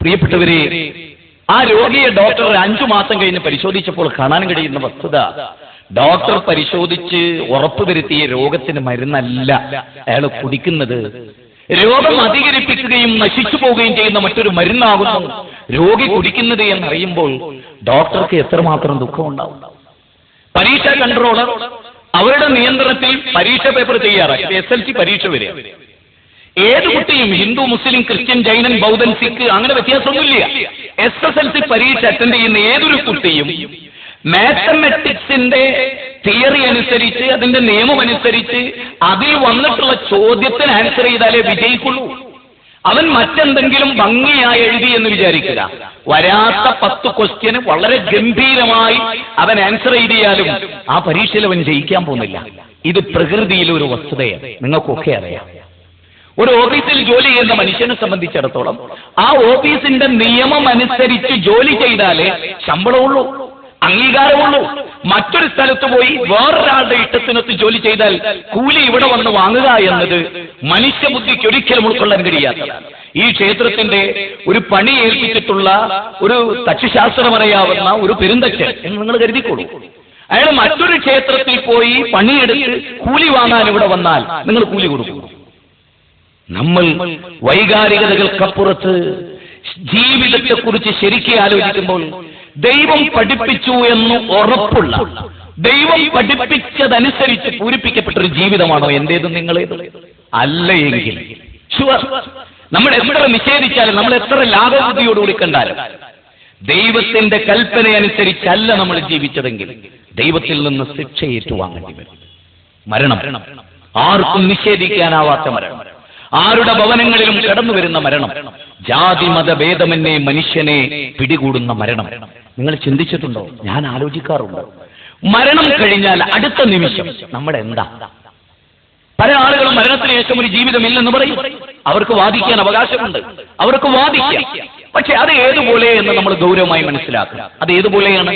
പ്രിയപ്പെട്ടവരെ, ആ രോഗിയെ ഡോക്ടർ 5 മാസം കഴിഞ്ഞ് പരിശോധിച്ചപ്പോൾ കാണാൻ കഴിയുന്ന വസ്തുത, ഡോക്ടർ പരിശോധിച്ച് ഉറപ്പുവരുത്തിയ രോഗത്തിന് മരുന്നല്ല അയാൾ കുടിക്കുന്നത്. രോഗം അധികരിപ്പിക്കുകയും നശിച്ചു പോവുകയും ചെയ്യുന്ന മറ്റൊരു മരുന്നാകുന്നു രോഗി കുടിക്കുന്നത് എന്നറിയുമ്പോൾ ഡോക്ടർക്ക് എത്രമാത്രം ദുഃഖമുണ്ടാവും. പരീക്ഷാ കൺട്രോളർ അവരുടെ നിയന്ത്രണത്തിൽ പരീക്ഷ പേപ്പർ തയ്യാറാക്കി. SLC പരീക്ഷ വരെ ഏത് കുട്ടിയും, ഹിന്ദു, മുസ്ലിം, ക്രിസ്ത്യൻ, ജൈനൻ, ബൗദ്ധൻ, സിഖ് അങ്ങനെ വ്യത്യാസമൊന്നുമില്ല. SSLC പരീക്ഷ അറ്റൻഡ് ചെയ്യുന്ന ഏതൊരു കുട്ടിയും മാത്തമാറ്റിക്സിന്റെ തിയറി അനുസരിച്ച്, അതിന്റെ നിയമം അനുസരിച്ച് അതിൽ വന്നിട്ടുള്ള ചോദ്യത്തിന് ആൻസർ ചെയ്താലേ വിജയിക്കുള്ളൂ. അവൻ മറ്റെന്തെങ്കിലും ഭംഗിയായി എഴുതി എന്ന് വിചാരിക്കുക, വരാത്ത 10 ക്വസ്റ്റ്യന് വളരെ ഗംഭീരമായി അവൻ ആൻസർ എഴുതിയാലും ആ പരീക്ഷയിൽ അവൻ ജയിക്കാൻ പോകുന്നില്ല. ഇത് പ്രകൃതിയിലെ ഒരു വസ്തുതയാണ്, നിങ്ങൾക്കൊക്കെ അറിയാം. ഒരു ഓഫീസിൽ ജോലി ചെയ്യുന്ന മനുഷ്യനെ സംബന്ധിച്ചിടത്തോളം ആ ഓഫീസിന്റെ നിയമം അനുസരിച്ച് ജോലി ചെയ്താലേ ശമ്പളമുള്ളൂ, അംഗീകാരമുള്ളൂ. മറ്റൊരു സ്ഥലത്ത് പോയി വേറൊരാളുടെ ഇഷ്ടത്തിനൊത്ത് ജോലി ചെയ്താൽ കൂലി ഇവിടെ വന്ന് വാങ്ങുക എന്നത് മനുഷ്യബുദ്ധിക്ക് ഒരിക്കലും ഉൾക്കൊള്ളാൻ കഴിയാത്തതാണ്. ഈ ക്ഷേത്രത്തിന്റെ ഒരു പണി ഏൽപ്പിച്ചിട്ടുള്ള ഒരു തച്ചുശാസ്ത്രമറിയാവുന്ന ഒരു പെരുന്തച്ഛൻ എന്ന് നിങ്ങൾ കരുതിക്കോളൂ. അയാൾ മറ്റൊരു ക്ഷേത്രത്തിൽ പോയി പണിയെടുത്ത് കൂലി വാങ്ങാൻ ഇവിടെ വന്നാൽ നിങ്ങൾ കൂലി കൊടുക്കും. നമ്മൾ വൈകാരികതകൾക്കപ്പുറത്ത് ജീവിതത്തെക്കുറിച്ച് ശരിക്കും ആലോചിക്കുമ്പോൾ ദൈവം പഠിപ്പിച്ചു എന്ന് ഉറപ്പുള്ള, ദൈവം പഠിപ്പിച്ചതനുസരിച്ച് പൂരിപ്പിക്കപ്പെട്ടൊരു ജീവിതമാണോ എന്റേതും നിങ്ങളേതും? അല്ല എങ്കിൽ നമ്മൾ എത്ര നിഷേധിച്ചാലും, നമ്മൾ എത്ര ലാഘവബുദ്ധിയോടുകൂടി കണ്ടാലും, ദൈവത്തിന്റെ കൽപ്പനയനുസരിച്ചല്ല നമ്മൾ ജീവിച്ചതെങ്കിൽ ദൈവത്തിൽ നിന്ന് ശിക്ഷ ഏറ്റുവാങ്ങേണ്ടി വരും. മരണം ആർക്കും നിഷേധിക്കാനാവാത്ത മരണം, ആരുടെ ഭവനങ്ങളിലും കടന്നു വരുന്ന മരണം, ജാതി മതഭേദമെന്നെ മനുഷ്യനെ പിടികൂടുന്ന മരണം. നിങ്ങൾ ചിന്തിച്ചിട്ടുണ്ടോ? ഞാൻ ആലോചിക്കാറുണ്ട്. മരണം കഴിഞ്ഞാൽ അടുത്ത നിമിഷം നമ്മുടെ എന്താ? പല ആളുകളും മരണത്തിന് ശേഷം ഒരു ജീവിതമില്ലെന്ന് പറയും. അവർക്ക് വാദിക്കാൻ അവകാശമുണ്ട്, അവർക്ക് വാദിക്കാം. പക്ഷെ അത് ഏതുപോലെ എന്ന് നമ്മൾ ഗൗരവമായി മനസ്സിലാക്കണം. അത് ഏതുപോലെയാണ്?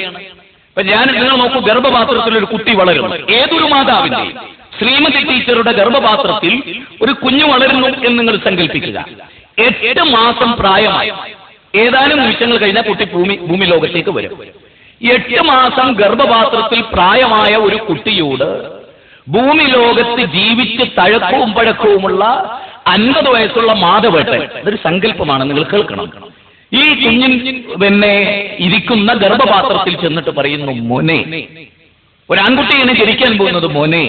ഇപ്പൊ നിങ്ങൾ നോക്കൂ, ഗർഭപാത്രത്തിൽ ഒരു കുട്ടി വളരുന്നു. ഏതൊരു മാതാവിന്റെയും, ശ്രീമതി ടീച്ചറുടെ ഗർഭപാത്രത്തിൽ ഒരു കുഞ്ഞു വളരുന്നു എന്ന് നിങ്ങൾ സങ്കല്പിക്കുക. 8 മാസം പ്രായമായി, ഏതാനും നിമിഷങ്ങൾ കഴിഞ്ഞാൽ കുട്ടി ഭൂമി ലോകത്തേക്ക് വരും. 8 മാസം ഗർഭപാത്രത്തിൽ പ്രായമായ ഒരു കുട്ടിയോട് ഭൂമി ലോകത്ത് ജീവിച്ച് തഴക്കവും പഴക്കവുമുള്ള 50 വയസ്സുള്ള മാധവേട്ടൻ, അതൊരു സങ്കല്പമാണ്, നിങ്ങൾ കേൾക്കണം. ഈ കുഞ്ഞിൻ പിന്നെ ഇരിക്കുന്ന ഗർഭപാത്രത്തിൽ ചെന്നിട്ട് പറയുന്നു, മോനെ, ഒരു ആൺകുട്ടിയാണ് ജനിക്കാൻ പോകുന്നത്, മോനെ,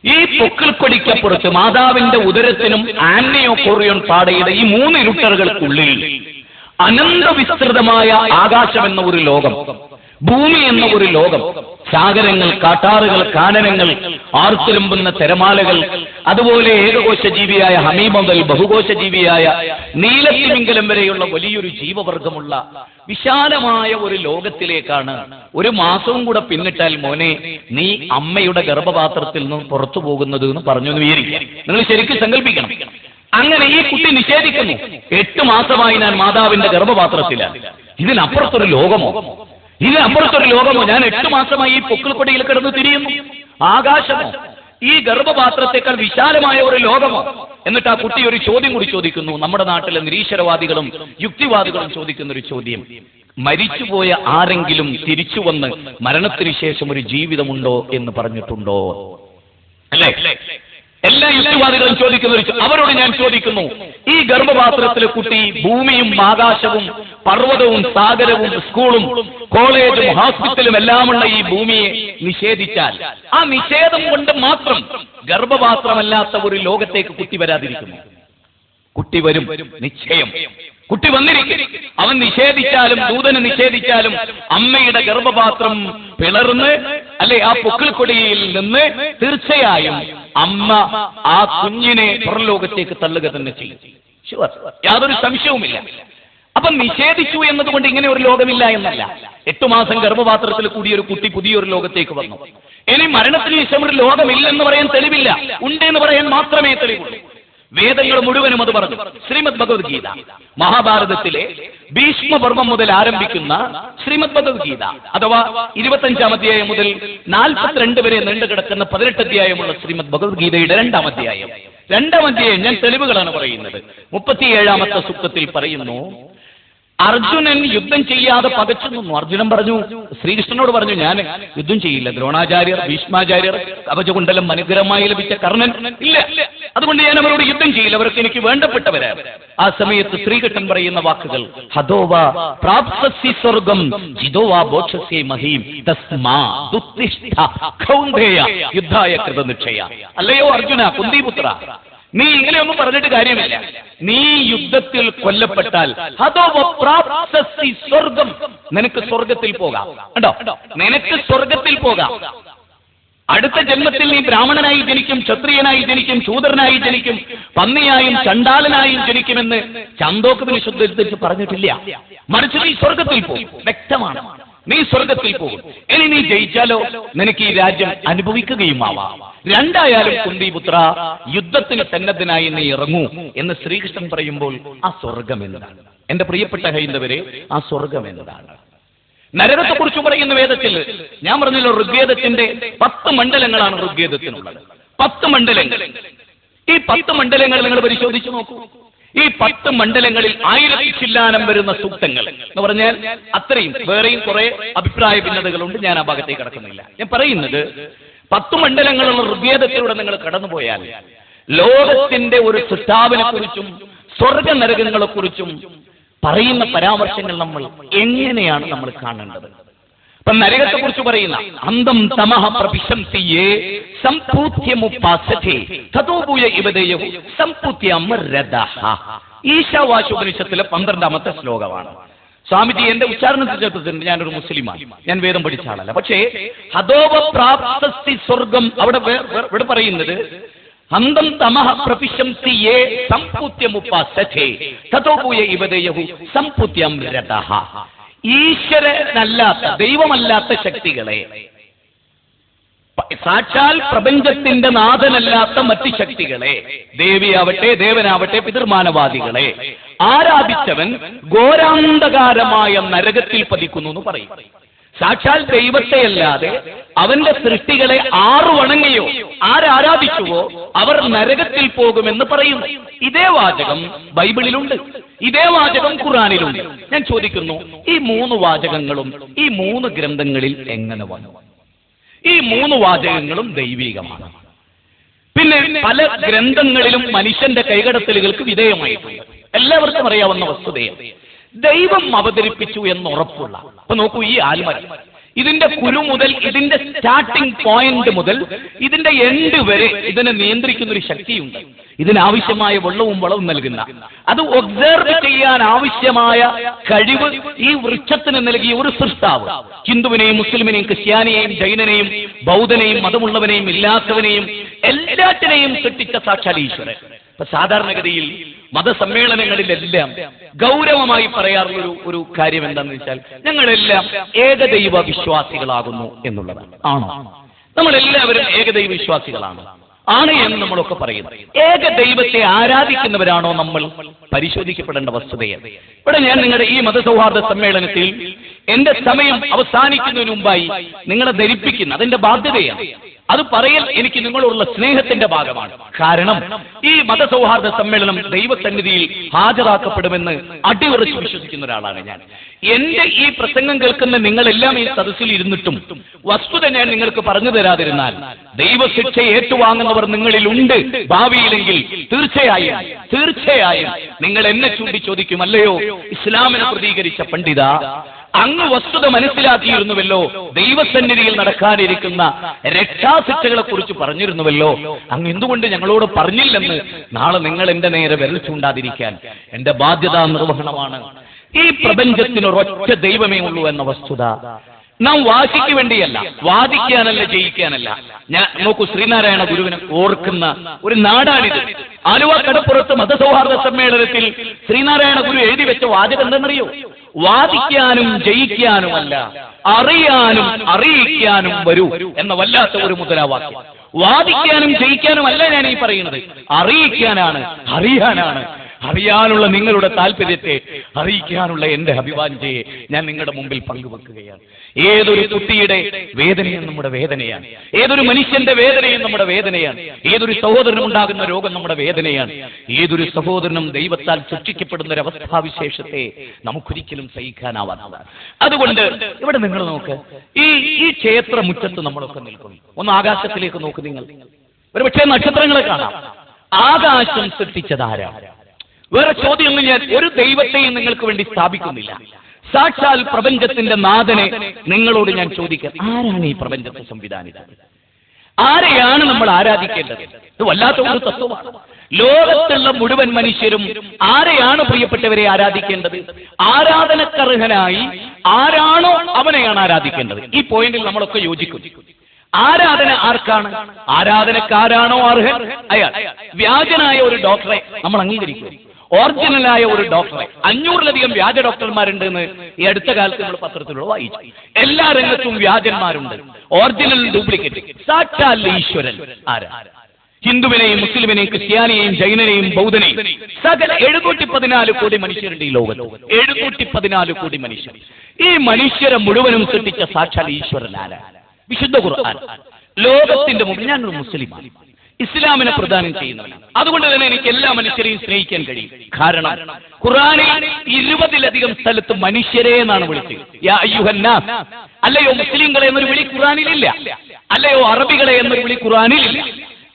ഈ പൊക്കിൾക്കൊടിക്കപ്പുറത്ത് മാതാവിന്റെ ഉദരത്തിനും ആന്നയോ കൊറിയോൺ പാടയുടെ ഈ 3 ഇരുട്ടറുകൾക്കുള്ളിൽ അനന്തവിസ്തൃതമായ ആകാശം എന്ന ഒരു ലോകം, ഭൂമി എന്ന ഒരു ലോകം, സാഗരങ്ങൾ, കാട്ടാറുകൾ, കാനനങ്ങൾ, ആർത്തുലമ്പുന്ന തിരമാലകൾ, അതുപോലെ ഏകകോശ ജീവിയായ ഹമീ മുതൽ ബഹുകോശ ജീവിയായ നീലത്തിമിംഗലം വരെയുള്ള വലിയൊരു ജീവവർഗമുള്ള വിശാലമായ ഒരു ലോകത്തിലേക്കാണ് 1 മാസവും കൂടെ പിന്നിട്ടാൽ മോനെ നീ അമ്മയുടെ ഗർഭപാത്രത്തിൽ നിന്ന് പുറത്തു പോകുന്നത് എന്ന് പറഞ്ഞു എന്ന് വിചാരിക്കുക. നിങ്ങൾ ശരിക്കും സങ്കല്പിക്കണം. അങ്ങനെ ഈ കുട്ടി നിഷേധിക്കുന്നു, 8 മാസമായി ഞാൻ മാതാവിന്റെ ഗർഭപാത്രത്തിലാണ്. ഇതിനപ്പുറത്തൊരു ലോകമോ? ഇതിനപ്പുറത്തൊരു ലോകമോ? ഞാൻ 8 മാസമായി ഈ പൊക്കിൾക്കൊടിയിൽ കിടന്ന് തിരിയുന്നു. ആകാശമോ? ഈ ഗർഭപാത്രത്തെക്കാൾ വിശാലമായ ഒരു ലോകമോ? എന്നിട്ട് ആ കുട്ടി ഒരു ചോദ്യം കൂടി ചോദിക്കുന്നു. നമ്മുടെ നാട്ടിലെ നിരീശ്വരവാദികളും യുക്തിവാദികളും ചോദിക്കുന്ന ഒരു ചോദ്യം, മരിച്ചുപോയ ആരെങ്കിലും തിരിച്ചു വന്ന് മരണത്തിന് ശേഷം ഒരു ജീവിതമുണ്ടോ എന്ന് പറഞ്ഞിട്ടുണ്ടോ? അല്ലേ? എല്ലാ യുക്തിവാദികളും ചോദിക്കുന്ന അവരോട് ഞാൻ ചോദിക്കുന്നു, ഈ ഗർഭപാത്രത്തിലെ കുട്ടി ഭൂമിയും ആകാശവും പർവ്വതവും സാഗരവും സ്കൂളും കോളേജും ഹോസ്പിറ്റലും എല്ലാമുള്ള ഈ ഭൂമിയെ നിഷേധിച്ചാൽ ആ നിഷേധം കൊണ്ട് മാത്രം ഗർഭപാത്രമല്ലാത്ത ഒരു ലോകത്തേക്ക് കുട്ടി വരാതിരിക്കുന്നു? കുട്ടി വരും, നിശ്ചയം. കുട്ടി വന്നിരിക്കും. അവൻ നിഷേധിച്ചാലും ദൂതന് നിഷേധിച്ചാലും അമ്മയുടെ ഗർഭപാത്രം പിളർന്ന് അല്ലെ ആ പൊക്കിൾക്കൊടിയിൽ നിന്ന് തീർച്ചയായും അമ്മ ആ കുഞ്ഞിനെ പുറലോകത്തേക്ക് തള്ളുക തന്നെ ചെയ്യും. യാതൊരു സംശയവുമില്ല. അപ്പൊ നിഷേധിച്ചു എന്നതുകൊണ്ട് ഇങ്ങനെ ഒരു ലോകമില്ല എന്നല്ല. 8 മാസം ഗർഭപാത്രത്തിൽ കൂടിയ ഒരു കുട്ടി പുതിയൊരു ലോകത്തേക്ക് വന്നു. ഇനി മരണത്തിന് ശേഷം ഒരു ലോകമില്ലെന്ന് പറയാൻ തെളിവില്ല, ഉണ്ടെന്ന് പറയാൻ മാത്രമേ തെളിവുള്ളൂ. വേദങ്ങൾ മുഴുവനും അത് പറഞ്ഞു. ശ്രീമദ് ഭഗവത്ഗീത, മഹാഭാരതത്തിലെ ഭീഷ്മപർവം മുതൽ ആരംഭിക്കുന്ന ശ്രീമദ് ഭഗവത്ഗീത അഥവാ 25-ാം അധ്യായം മുതൽ 42 വരെ നീണ്ടുകിടക്കുന്ന 18 അധ്യായമുള്ള ശ്രീമദ് ഭഗവത്ഗീതയുടെ 2-ാം അധ്യായം. 2-ാം അധ്യായം ഞാൻ തെളിവുകളാണ് പറയുന്നത്. 37-ാമത്തെ സൂക്തത്തിൽ പറയുന്നു, അർജുനൻ യുദ്ധം ചെയ്യാതെ പകച്ചു നിന്നു. അർജുനൻ പറഞ്ഞു, ശ്രീകൃഷ്ണനോട് പറഞ്ഞു, ഞാൻ യുദ്ധം ചെയ്യില്ല. ദ്രോണാചാര്യർ, ഭീഷ്മാചാര്യർ, കവചകുണ്ടലം അനുഗ്രഹമായി ലഭിച്ച കർണൻ ഇല്ല, അതുകൊണ്ട് ഞാൻ അവരോട് യുദ്ധം ചെയ്യില്ല, അവർക്ക് എനിക്ക് വേണ്ടപ്പെട്ടവരാണ്. ആ സമയത്ത് ശ്രീകൃഷ്ണൻ പറയുന്ന വാക്കുകൾ, ഹതോവാ പ്രാപ്സ്യസി സ്വർഗം ജിതോവാ ബോക്ഷസി മഹീം തസ്മാ ദുത്തിഷ്ഠ കൗന്ദേയ യുദ്ധായ കൃതനിക്ഷയ. അല്ലയോ അർജുന, കുന്തിപുത്ര, നീ ഇങ്ങനെയൊന്നും പറഞ്ഞിട്ട് കാര്യമില്ല. നീ യുദ്ധത്തിൽ കൊല്ലപ്പെട്ടാൽ സ്വർഗം, നിനക്ക് സ്വർഗത്തിൽ പോകാം. കണ്ടോ, നിനക്ക് സ്വർഗത്തിൽ പോകാം. അടുത്ത ജന്മത്തിൽ നീ ബ്രാഹ്മണനായി ജനിക്കും, ക്ഷത്രിയനായി ജനിക്കും, ശൂദ്രനായി ജനിക്കും, പന്നിയായും ചണ്ടാലനായും ജനിക്കുമെന്ന് ചാന്തോക്യോപനിഷത്തിൽ പറഞ്ഞിട്ടില്ല. മറിച്ച് നീ സ്വർഗത്തിൽ പോകും. വ്യക്തമാണ്, നീ സ്വർഗത്തിൽ പോകും. ഇനി നീ ജയിച്ചാലോ നിനക്ക് ഈ രാജ്യം അനുഭവിക്കുകയും ആവാം. രണ്ടായാലും കുന്തിപുത്ര, യുദ്ധത്തിന് സന്നദ്ധനായി നീ ഇറങ്ങൂ എന്ന് ശ്രീകൃഷ്ണൻ പറയുമ്പോൾ ആ സ്വർഗം എന്താണ്? എന്റെ പ്രിയപ്പെട്ട ഹൈന്ദവരെ, ആ സ്വർഗം എന്താണ്? നരകത്തെ കുറിച്ച് പറയുന്ന വേദത്തിൽ ഞാൻ പറഞ്ഞല്ലോ, ഋഗ്വേദത്തിന്റെ 10 മണ്ഡലങ്ങളാണ് ഋഗ്വേദത്തിനുള്ളത്. 10 മണ്ഡലങ്ങൾ. ഈ 10 മണ്ഡലങ്ങൾ നിങ്ങൾ പരിശോധിച്ചു നോക്കൂ. ഈ 10 മണ്ഡലങ്ങളിൽ 1000 ചില്ലാനം വരുന്ന സൂക്തങ്ങൾ എന്ന് പറഞ്ഞാൽ അത്രയും. വേറെയും കുറെ അഭിപ്രായ ഭിന്നതകളുണ്ട്, ഞാൻ ആ ഭാഗത്തേക്ക് കടക്കുന്നില്ല. ഞാൻ പറയുന്നത് 10 മണ്ഡലങ്ങളുള്ള ഋഗ്വേദത്തിലൂടെ നിങ്ങൾ കടന്നുപോയാൽ ലോകത്തിന്റെ ഒരു സൃഷ്ടാവിനെ കുറിച്ചും സ്വർഗ നരകങ്ങളെ കുറിച്ചും പറയുന്ന പരാമർശങ്ങൾ നമ്മൾ എങ്ങനെയാണ് നമ്മൾ കാണേണ്ടത്? ഇപ്പൊ നരകത്തെ കുറിച്ച് പറയുന്ന അന്തം തമഹ പ്രഭിശംസിയേ സംപൂത്യമുപാസതേ തതോഭൂയ ഇവദേയഹു സംപൂത്യമരദഹ. ഈശാവാശോപനിഷത്തിലെ 12ാമത്തെ ശ്ലോകമാണ്. സ്വാമിജി എന്റെ ഉച്ചാരണത്തിൽ ചേർത്തിട്ടുണ്ട്, ഞാനൊരു മുസ്ലിമാണ്, ഞാൻ വേദം പഠിച്ച ആളല്ല. പക്ഷേ ഹതോവ പ്രാപ്തസ്തി സ്വർഗം ഇവിടെ പറയുന്നത് അന്തം തമഹ പ്രഭിശംസിയേ സംപൂത്യമുപാസതേ തതോഭൂയ ഇവദേയഹു സംപൂത്യമരദഹ. ഈശ്വരനല്ലാത്ത, ദൈവമല്ലാത്ത ശക്തികളെ, സാക്ഷാൽ പ്രപഞ്ചത്തിന്റെ നാഥനല്ലാത്ത മറ്റ് ശക്തികളെ, ദേവിയാവട്ടെ ദേവനാവട്ടെ പിതൃമാനവാദികളെ ആരാധിച്ചവൻ ഘോരാന്ധകാരമായ നരകത്തിൽ പതിക്കുന്നു എന്ന് പറയും. സാക്ഷാൽ ദൈവത്തെ അല്ലാതെ അവന്റെ സൃഷ്ടികളെ ആറ് വണങ്ങിയോ ആരാധിച്ചുവോ അവർ നരകത്തിൽ പോകുമെന്ന് പറയുന്നു. ഇതേ വാചകം ബൈബിളിലുണ്ട്, ഇതേ വാചകം ഖുർആനിലുണ്ട്. ഞാൻ ചോദിക്കുന്നു, ഈ 3 വാചകങ്ങളും ഈ 3 ഗ്രന്ഥങ്ങളിൽ എങ്ങനെ വന്നു? ഈ 3 വാചകങ്ങളും ദൈവികമാണ്. പിന്നെ പല ഗ്രന്ഥങ്ങളിലും മനുഷ്യന്റെ കൈകടത്തലുകൾക്ക് വിധേയമായിട്ടുണ്ട്. എല്ലാവർക്കും അറിയാവുന്ന വസ്തുതയാണ്. ദൈവം അവതരിപ്പിച്ചു എന്ന് ഉറപ്പുള്ള, അപ്പൊ നോക്കൂ, ഈ ആൽമരം, ഇതിന്റെ കുരു മുതൽ ഇതിന്റെ സ്റ്റാർട്ടിംഗ് പോയിന്റ് മുതൽ ഇതിന്റെ എൻഡ് വരെ ഇതിനെ നിയന്ത്രിക്കുന്ന ഒരു ശക്തിയുണ്ട്. ഇതിനാവശ്യമായ വെള്ളവും വളവും നൽകുന്ന, അത് ഒബ്സർവ് ചെയ്യാൻ ആവശ്യമായ കഴിവ് ഈ വൃക്ഷത്തിന് നൽകിയ ഒരു സൃഷ്ടാവ്. ഹിന്ദുവിനെയും മുസ്ലിമിനെയും ക്രിസ്ത്യാനിയെയും ജൈനനെയും ബൗദ്ധനെയും മതമുള്ളവനെയും ഇല്ലാത്തവനെയും എല്ലാറ്റിനെയും സൃഷ്ടിച്ച സാക്ഷാൽ ഈശ്വരൻ. ഇപ്പൊ സാധാരണഗതിയിൽ മതസമ്മേളനങ്ങളിലെല്ലാം ഗൗരവമായി പറയാറുള്ള ഒരു കാര്യം എന്താണെന്ന് വെച്ചാൽ, ഞങ്ങളെല്ലാം ഏകദൈവ വിശ്വാസികളാകുന്നു എന്നുള്ളതാണ്. ആണോ? നമ്മളെല്ലാവരും ഏകദൈവ വിശ്വാസികളാണ് എന്ന് നമ്മളൊക്കെ പറയുന്നു. ഏകദൈവത്തെ ആരാധിക്കുന്നവരാണോ നമ്മൾ? പരിശോധിക്കപ്പെടേണ്ട വസ്തുതയാണ്. ഇവിടെ ഞാൻ നിങ്ങളുടെ ഈ മതസൗഹാർദ്ദ സമ്മേളനത്തിൽ എന്റെ സമയം അവസാനിക്കുന്നതിന് മുമ്പായി നിങ്ങളെ ധരിപ്പിക്കുന്ന, അതെന്റെ ബാധ്യതയാണ്. അത് പറയൽ എനിക്ക് നിങ്ങളോടുള്ള സ്നേഹത്തിന്റെ ഭാഗമാണ്. കാരണം ഈ മതസൗഹാർദ്ദ സമ്മേളനം ദൈവസന്നിധിയിൽ ഹാജരാക്കപ്പെടുമെന്ന് അടിയുറച്ച് വിശ്വസിക്കുന്ന ഒരാളാണ് ഞാൻ. എന്റെ ഈ പ്രസംഗം കേൾക്കുന്ന നിങ്ങളെല്ലാം ഈ സദസ്സിൽ ഇരുന്നിട്ടും വസ്തുത ഞാൻ നിങ്ങൾക്ക് പറഞ്ഞു തരാതിരുന്നാൽ ദൈവശിക്ഷ ഏറ്റുവാങ്ങുന്നവർ നിങ്ങളിലുണ്ട് ഭാവിയിലെങ്കിൽ തീർച്ചയായും നിങ്ങൾ എന്നെ ചൂണ്ടി ചോദിക്കും, അല്ലയോ ഇസ്ലാമിനെ പ്രതികരിച്ച പണ്ഡിത, അങ്ങ് വസ്തുത മനസ്സിലാക്കിയിരുന്നുവല്ലോ, ദൈവസന്നിധിയിൽ നടക്കാനിരിക്കുന്ന രക്ഷാശിക്ഷകളെ കുറിച്ച് പറഞ്ഞിരുന്നുവല്ലോ, അങ്ങ് എന്തുകൊണ്ട് ഞങ്ങളോട് പറഞ്ഞില്ലെന്ന് നാളെ നിങ്ങൾ എന്റെ നേരെ വിരൽ ചൂണ്ടാതിരിക്കാൻ എന്റെ ബാധ്യതാ നിർവഹണമാണ്. ഈ പ്രപഞ്ചത്തിന് ഒരൊറ്റ ദൈവമേ ഉള്ളൂ എന്ന വസ്തുത നാം വാശിക്ക് വേണ്ടിയല്ല, വാദിക്കാനല്ല, ജയിക്കാനല്ല. ഞാൻ നോക്കൂ, ശ്രീനാരായണ ഗുരുവിനെ ഓർക്കുന്ന ഒരു നാടാണിത്. ആലുവ കടപ്പുറത്ത് മതസൗഹാർദ്ദ സമ്മേളനത്തിൽ ശ്രീനാരായണ ഗുരു എഴുതി വെച്ച വാചകം എന്തെന്നറിയോ? വാദിക്കാനും ജയിക്കാനുമല്ല, അറിയാനും അറിയിക്കാനും വരൂ എന്ന വല്ലാത്ത ഒരു മുദ്രാവാക്യം. വാദിക്കാനും ജയിക്കാനും അല്ല ഞാൻ ഈ പറയുന്നത്, അറിയിക്കാനാണ്, അറിയാനാണ്. അറിയാനുള്ള നിങ്ങളുടെ താല്പര്യത്തെ അറിയിക്കാനുള്ള എന്റെ അഭിവാഞ്ജയെ ഞാൻ നിങ്ങളുടെ മുമ്പിൽ പങ്കുവെക്കുകയാണ്. ഏതൊരു കുട്ടിയുടെ വേദനയും നമ്മുടെ വേദനയാണ്, ഏതൊരു മനുഷ്യന്റെ വേദനയും നമ്മുടെ വേദനയാണ്, ഏതൊരു സഹോദരനും ഉണ്ടാകുന്ന രോഗം നമ്മുടെ വേദനയാണ്. ഏതൊരു സഹോദരനും ദൈവത്താൽ സൃഷ്ടിക്കപ്പെടുന്ന ഒരു അവസ്ഥാവിശേഷത്തെ നമുക്കൊരിക്കലും സഹിക്കാനാവാത്തതാണ്. അതുകൊണ്ട് ഇവിടെ നിങ്ങൾ നോക്ക്, ഈ ക്ഷേത്ര മുറ്റത്ത് നമ്മളൊക്കെ നിൽക്കുന്നു. ഒന്ന് ആകാശത്തിലേക്ക് നോക്ക് നിങ്ങൾ. ഒരുപക്ഷെ നക്ഷത്രങ്ങളെ കാണാം. ആകാശം സൃഷ്ടിച്ചതാരാ? വേറെ ചോദ്യമൊന്നും ഞാൻ ഒരു ദൈവത്തെയും നിങ്ങൾക്ക് വേണ്ടി സ്ഥാപിക്കുന്നില്ല. സാക്ഷാൽ പ്രപഞ്ചത്തിന്റെ നാഥനെ നിങ്ങളോട് ഞാൻ ചോദിക്കാം, ആരാണ് ഈ പ്രപഞ്ചത്തെ സംവിധാനിച്ചത്? ആരെയാണ് നമ്മൾ ആരാധിക്കേണ്ടത്? ഇത് വല്ലാത്ത ഒരു തത്വമാണ്. ലോകത്തുള്ള മുഴുവൻ മനുഷ്യരും ആരെയാണ് പ്രിയപ്പെട്ടവരെ ആരാധിക്കേണ്ടത്? ആരാധനക്കർഹനായി ആരാണോ അവനെയാണ് ആരാധിക്കേണ്ടത്. ഈ പോയിന്റിൽ നമ്മളൊക്കെ യോജിക്കും. ആരാധന ആർക്കാണ്? ആരാധനക്കാരാണോ അർഹൻ അയാൾ. വ്യാജനായ ഒരു ഡോക്ടറെ നമ്മൾ അംഗീകരിക്കും. ഒറിജിനലായ ഒരു ഡോക്ടറെ, 500-ലധികം വ്യാജ ഡോക്ടർമാരുണ്ട് എന്ന് ഈ അടുത്ത കാലത്ത് നമ്മൾ പത്രത്തിലൂടെ വായിച്ചു. എല്ലാ രംഗത്തും വ്യാജന്മാരുണ്ട്. Original duplicate. സാക്ഷാൽ ഈശ്വരൻ ആരാ? ഹിന്ദുവിനെയും മുസ്ലിമിനെയും ക്രിസ്ത്യാനിയെയും ജൈനനെയും ബൗദ്ധനെയും സകല 714 കോടി മനുഷ്യരുണ്ട് ഈ ലോകത്ത്. 714 കോടി മനുഷ്യർ. ഈ മനുഷ്യരെ മുഴുവനും സൃഷ്ടിച്ച സാക്ഷാൽ ഈശ്വരൻ ആരാ? വിശുദ്ധ ഖുർആൻ. ലോകത്തിന്റെ മുമ്പിൽ ഞാനൊരു മുസ്ലിമാണ്, ഇസ്ലാമിനെ പ്രദാനം ചെയ്യുന്നവനാണ്. അതുകൊണ്ട് തന്നെ എനിക്ക് എല്ലാ മനുഷ്യരെയും സ്നേഹിക്കാൻ കഴിയും. കാരണം ഖുർആനിൽ 20-ലധികം സ്ഥലത്ത് മനുഷ്യരെ എന്നാണ് വിളിച്ചത്. യാ അയ്യുഹന്നാസ്. അല്ലയോ മുസ്ലിങ്ങളെ എന്നൊരു വിളി ഖുർആനിലില്ല. അല്ലയോ അറബികളെ എന്നൊരു വിളി ഖുർആനിലില്ല.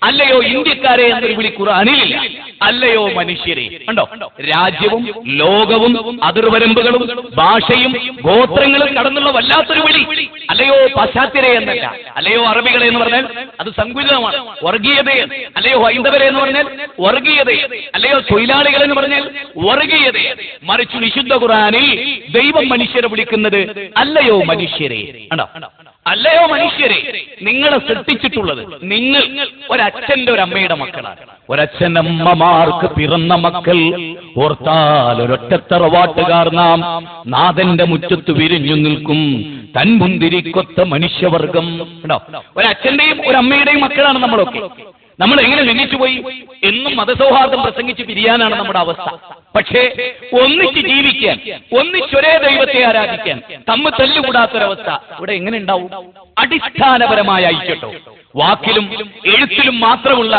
അല്ലയോ ഇന്ത്യക്കാരെ എന്നൊരു വിളി ഖുർആനിലില്ല. അല്ലയോ മനുഷ്യരെ. കണ്ടോ, രാജ്യവും ലോകവും അതിർവരമ്പുകളും ഭാഷയും ഗോത്രങ്ങളും കടന്നുള്ള വല്ലാത്തൊരു വിളി. അല്ലയോ പാശ്ചാത്യരെ എന്നല്ല. അല്ലയോ അറബികളെ എന്ന് പറഞ്ഞാൽ അത് സങ്കുചിതമാണ്, വർഗീയതയാണ്. അല്ലയോ ഹൈന്ദവരെ എന്ന് പറഞ്ഞാൽ വർഗീയതയാണ്. അല്ലയോ തൊഴിലാളികൾ എന്ന് പറഞ്ഞാൽ വർഗീയതയാണ്. മറിച്ച് വിശുദ്ധ ഖുർആനിൽ ദൈവം മനുഷ്യരെ വിളിക്കുന്നത് അല്ലയോ മനുഷ്യരെ. കണ്ടോ, അല്ലയോ മനുഷ്യരെ, നിങ്ങളെ സൃഷ്ടിച്ചിട്ടുള്ളത് നിങ്ങൾ ഒരച്ഛന്റെ ഒരമ്മയുടെ മക്കളാണ്. ഒരച്ഛനമ്മമാർക്ക് പിറന്ന മക്കൾ ഓർത്താൽ ഒരൊറ്റത്തറവാട്ടുകാർ നാം. നാഥന്റെ മുറ്റത്ത് വിരിഞ്ഞു നിൽക്കും തൻ മുന്തിരിക്കൊത്ത മനുഷ്യവർഗം. കേട്ടോ, ഒരച്ഛന്റെയും ഒരമ്മയുടെയും മക്കളാണ് നമ്മളൊക്കെ. നമ്മൾ എങ്ങനെ ജനിച്ചുപോയി? എന്നും മതസൗഹാർദ്ദം പ്രസംഗിച്ച് പിരിയാനാണ് നമ്മുടെ അവസ്ഥ. പക്ഷേ ഒന്നിച്ച് ജീവിക്കാൻ, ഒന്നിച്ചൊരേ ദൈവത്തെ ആരാധിക്കാൻ തമ്മിൽ തല്ലുകൂടാത്തൊരവസ്ഥ ഇവിടെ എങ്ങനെ ഉണ്ടാവും? അടിസ്ഥാനപരമായ ഐക്യട്ടോ, വാക്കിലും എഴുത്തിലും മാത്രമുള്ള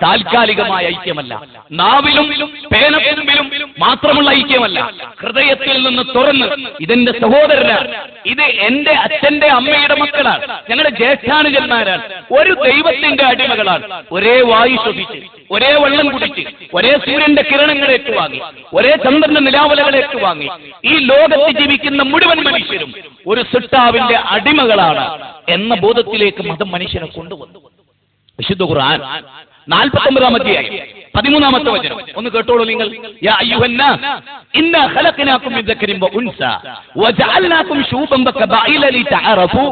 താൽക്കാലികമായ ഐക്യമല്ല, നാവിലും പേനത്തുമ്പിലും മാത്രമുള്ള ഐക്യമല്ല, ഹൃദയത്തിൽ നിന്ന് തുറന്ന് ഇതെന്റെ സഹോദരനാണ്, ഇത് എന്റെ അച്ഛന്റെ അമ്മയുടെ മക്കളാണ്, ഞങ്ങളുടെ ജ്യേഷ്ഠാനുജന്മാരാണ്, ഒരു ദൈവത്തിന്റെ അടിമകളാണ്, ഒരേ വായു ശ്വസിച്ച്, ഒരേ വെള്ളം കുടിച്ച്, ഒരേ സൂര്യന്റെ കിരണങ്ങൾ ഏറ്റുവാങ്ങി, ഒരേ ചന്ദ്രന്റെ നിലാവലകൾ ഏറ്റുവാങ്ങി ഈ ലോകത്ത് ജീവിക്കുന്ന മുഴുവൻ മനുഷ്യരും ഒരു സൃഷ്ടാവിന്റെ അടിമകളാണ് എന്ന ബോധത്തിലേക്ക് മതം മനുഷ്യനെ കൊണ്ടുവന്നു. വിശുദ്ധ ഖുർആൻ 49-ാം അധ്യായം 13-ാമത്തെ വചനം ഒന്ന് കേട്ടോളൂ നിങ്ങൾ. യാ അയ്യുഹന്നാസ് ഇന്നാ ഖലഖനാകും മിൻ ദക്കരിൻ വഉൻസാ വജഅൽനാകും ശൂബൻ വഖബായില ലിതഅറഫു